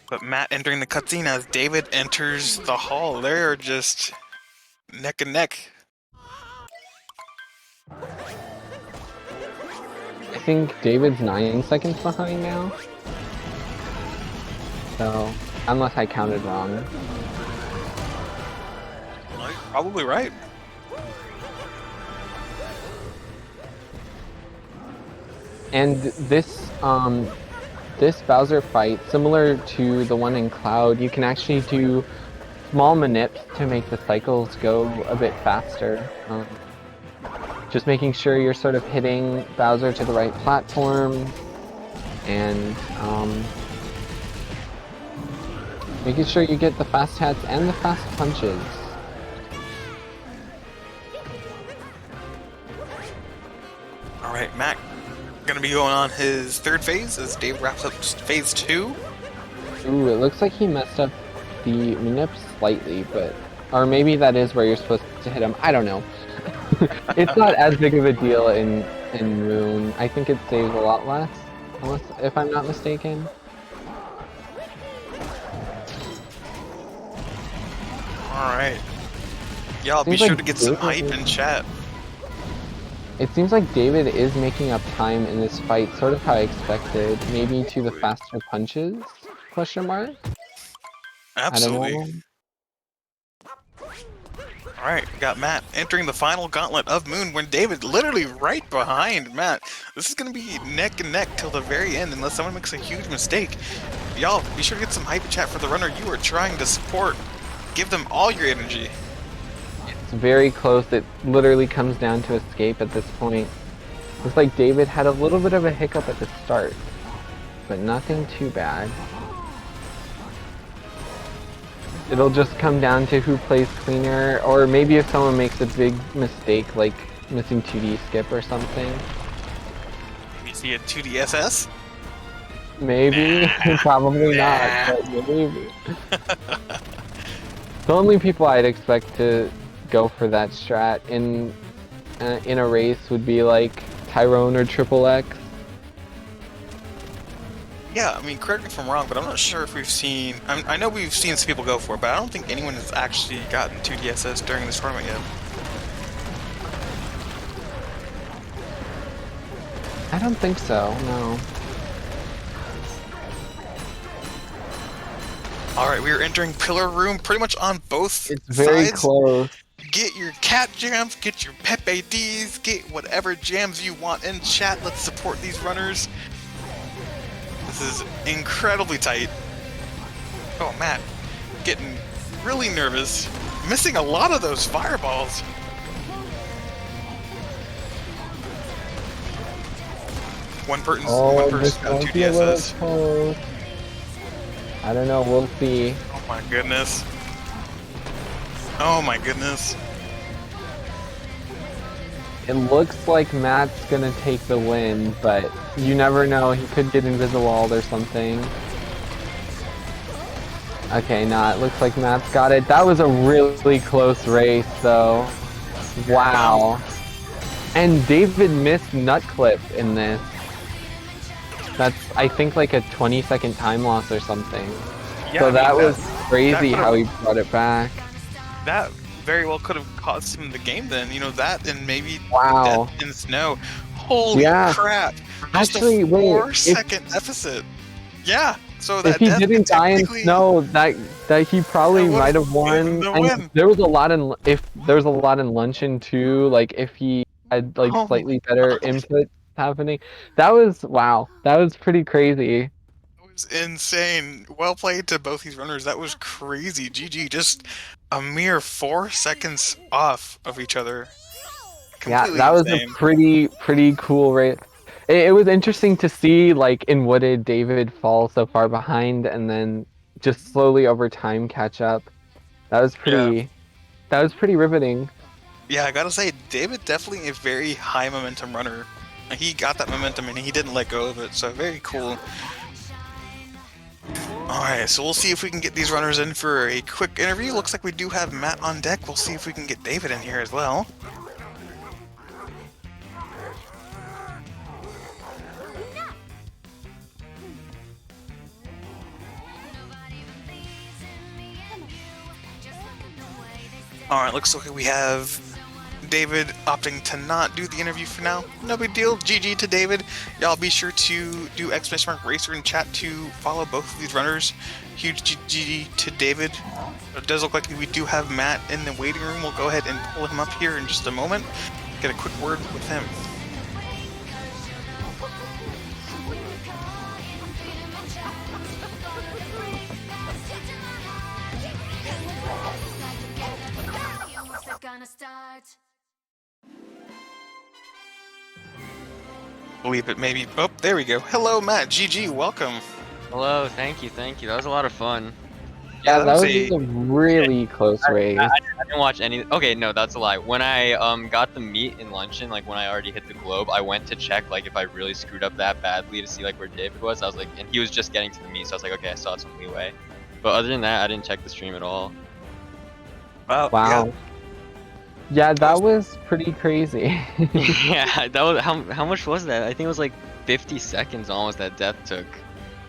But Matt entering the cutscene as David enters the hall. They're just neck and neck. I think David's 9 seconds behind now. So, unless I counted wrong. Well, you're probably right. And this Bowser fight, similar to the one in Cloud, you can actually do small manips to make the cycles go a bit faster. Just making sure you're sort of hitting Bowser to the right platform, and making sure you get the fast hats and the fast punches. Alright, Matt gonna be going on his third phase as Dave wraps up phase 2. Ooh, it looks like he messed up the manip slightly, but... Or maybe that is where you're supposed to hit him. I don't know. It's not as big of a deal in Moon. I think it saves a lot less, if I'm not mistaken. Alright. Y'all be sure to get some hype in chat. It seems like David is making up time in this fight, sort of how I expected. Maybe to the faster punches? Question mark? Absolutely. I don't know. Alright, we got Matt entering the final gauntlet of Moon when David literally right behind Matt. This is going to be neck and neck till the very end unless someone makes a huge mistake. y'all, be sure to get some hype in chat for the runner you are trying to support. Give them all your energy. It's very close. It literally comes down to escape at this point. Looks like David had a little bit of a hiccup at the start, but nothing too bad. It'll just come down to who plays cleaner, or maybe if someone makes a big mistake like missing 2D skip or something. You see a 2DSS? Maybe, probably not, but maybe. The only people I'd expect to go for that strat in a race would be like Tyrone or Triple X. Yeah, I mean, correct me if I'm wrong, but I'm not sure if we've seen... I know we've seen some people go for it, but I don't think anyone has actually gotten 2DSS during this tournament yet. I don't think so, no. Alright, we are entering Pillar Room pretty much on both sides. It's very close. Get your cat jams, get your Pepe Ds, get whatever jams you want in chat. Let's support these runners. This is incredibly tight. Oh, Matt, getting really nervous. Missing a lot of those fireballs. One person's got 2DSS. I don't know, we'll see. Oh my goodness. Oh my goodness. It looks like Matt's gonna take the win, but you never know, he could get invisible or something. Okay, nah, it looks like Matt's got it. That was a really close race, though. Wow. And David missed Nut Clip in this. That's, I think, like a 20-second time loss or something. Yeah, so I that mean, was crazy how he brought it back. That very well could have cost him the game then. You know, that and maybe wow. death in snow. Holy crap. Just actually, a 4-second deficit. Yeah. So that if he didn't die in snow, that he probably might have won. And there was a lot in luncheon too. Like if he had like slightly better input happening, that was wow. That was pretty crazy. It was insane. Well played to both these runners. That was crazy. GG. Just a mere 4 seconds off of each other. Completely that was insane. a pretty cool race. It was interesting to see, like, in Wooded, David fall so far behind and then just slowly over time catch up. That was pretty riveting. Yeah, I gotta say, David definitely a very high momentum runner. He got that momentum and he didn't let go of it, so very cool. Alright, so we'll see if we can get these runners in for a quick interview. Looks like we do have Matt on deck. We'll see if we can get David in here as well. Alright, looks like we have David opting to not do the interview for now. No big deal. GG to David. Y'all be sure to do !racer in chat to follow both of these runners. Huge GG to David. It does look like we do have Matt in the waiting room. We'll go ahead and pull him up here in just a moment. Get a quick word with him. Believe it, maybe. Oh, there we go. Hello, Matt. GG, welcome. Hello, thank you. That was a lot of fun. Yeah, that was a really close race. I didn't watch any. Okay, no, that's a lie. When I got the meat in luncheon, like when I already hit the globe, I went to check like if I really screwed up that badly to see like where David was. I was like, and he was just getting to the meat, so I was like, okay, I saw some leeway. But other than that, I didn't check the stream at all. Wow. Yeah, that was pretty crazy. Yeah, that was how much was that? I think it was like 50 seconds almost that death took.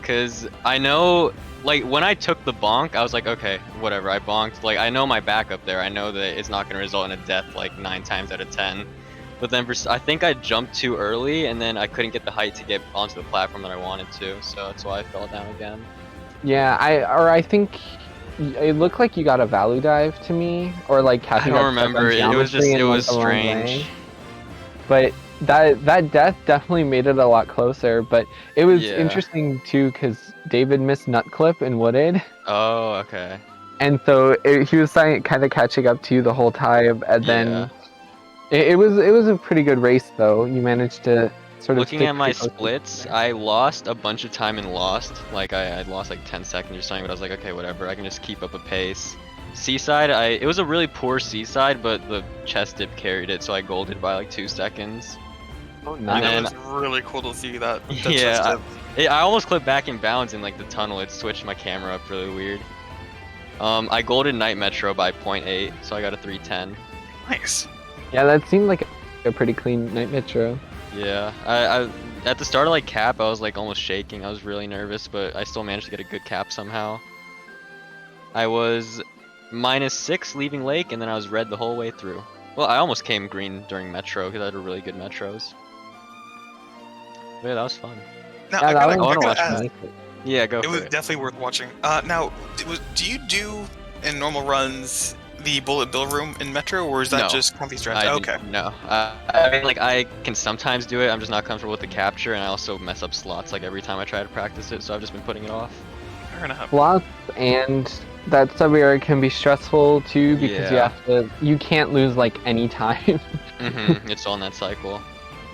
Cause I know, like when I took the bonk, I was like, okay, whatever, I bonked. Like I know my backup there. I know that it's not gonna result in a death like 9 times out of 10. But then I think I jumped too early, and then I couldn't get the height to get onto the platform that I wanted to. So that's why I fell down again. Yeah, I think. It looked like you got a value dive to me, or like I don't remember. It was strange. But that death definitely made it a lot closer, but it was Yeah. interesting too because David missed nut clip and wooded, Oh, okay. and so he was kind of catching up to you the whole time, and then Yeah. it was a pretty good race though. You managed to sort of Looking stick at my pretty close to each splits, other. I lost a bunch of time and lost. Like I lost like 10 seconds or something, but I was like, okay, whatever. I can just keep up a pace. Seaside, it was a really poor seaside, but the chest dip carried it, so I golded by like 2 seconds. Oh, And nice. then- it was really cool to see that. Yeah, I almost clipped back in bounds in like the tunnel. It switched my camera up really weird. I golded Night Metro by 0.8, so I got a 310. Nice. Yeah, that seemed like a pretty clean night metro. Yeah, I at the start of like cap, I was like almost shaking. I was really nervous, but I still managed to get a good cap somehow. I was -6 leaving lake, and then I was red the whole way through. Well, I almost came green during metro because I had a really good metros. But yeah, that was fun. Now Yeah, I that gotta, one I wanna I watch gotta was ask, nice. Yeah, go it for was it. definitely worth watching. Now, do you do in normal runs the bullet bill room in Metro, or is that No. just comfy strats? I Okay. didn't- No. I mean, like, I can sometimes do it. I'm just not comfortable with the capture, and I also mess up slots like every time I try to practice it, so I've just been putting it off. Fair enough. Slots and that sub area can be stressful too because Yeah. you can't lose like any time It's all in that cycle.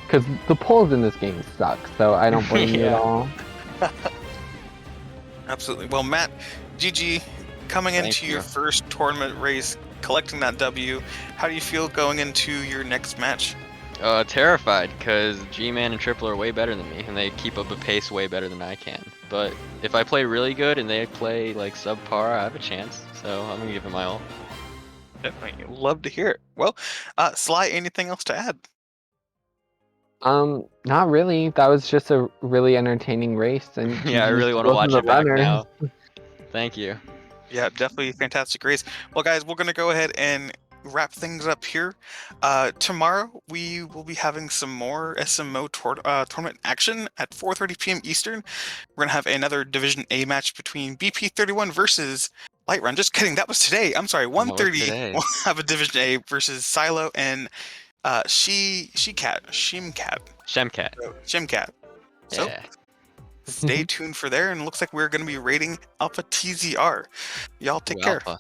because the polls in this game suck. So I don't blame you at Yeah. all. Absolutely. Well, Matt, GG, coming Thank into your you. first tournament race, collecting that W. How do you feel going into your next match? Terrified, because G-Man and Triple are way better than me, and they keep up a pace way better than I can. But if I play really good and they play like subpar, I have a chance. So I'm gonna give it my all. Definitely. Love to hear it. Well, Sly, anything else to add? Not really. That was just a really entertaining race, and Yeah, I GG's really want to both of watch the it back runners. now. Thank you. Yeah, definitely a fantastic race. Well, guys, we're going to go ahead and wrap things up here. Tomorrow, we will be having some more SMO tournament action at 4:30 p.m. Eastern. We're going to have another Division A match between BP31 versus Light Run. Just kidding, that was today. I'm sorry, What was 1:30. today? We'll have a Division A versus Silo and Shemcat. Shemcat. So, Yeah. stay tuned for there, and it looks like we're going to be rating Alpha TZR. Y'all take care. Alpha.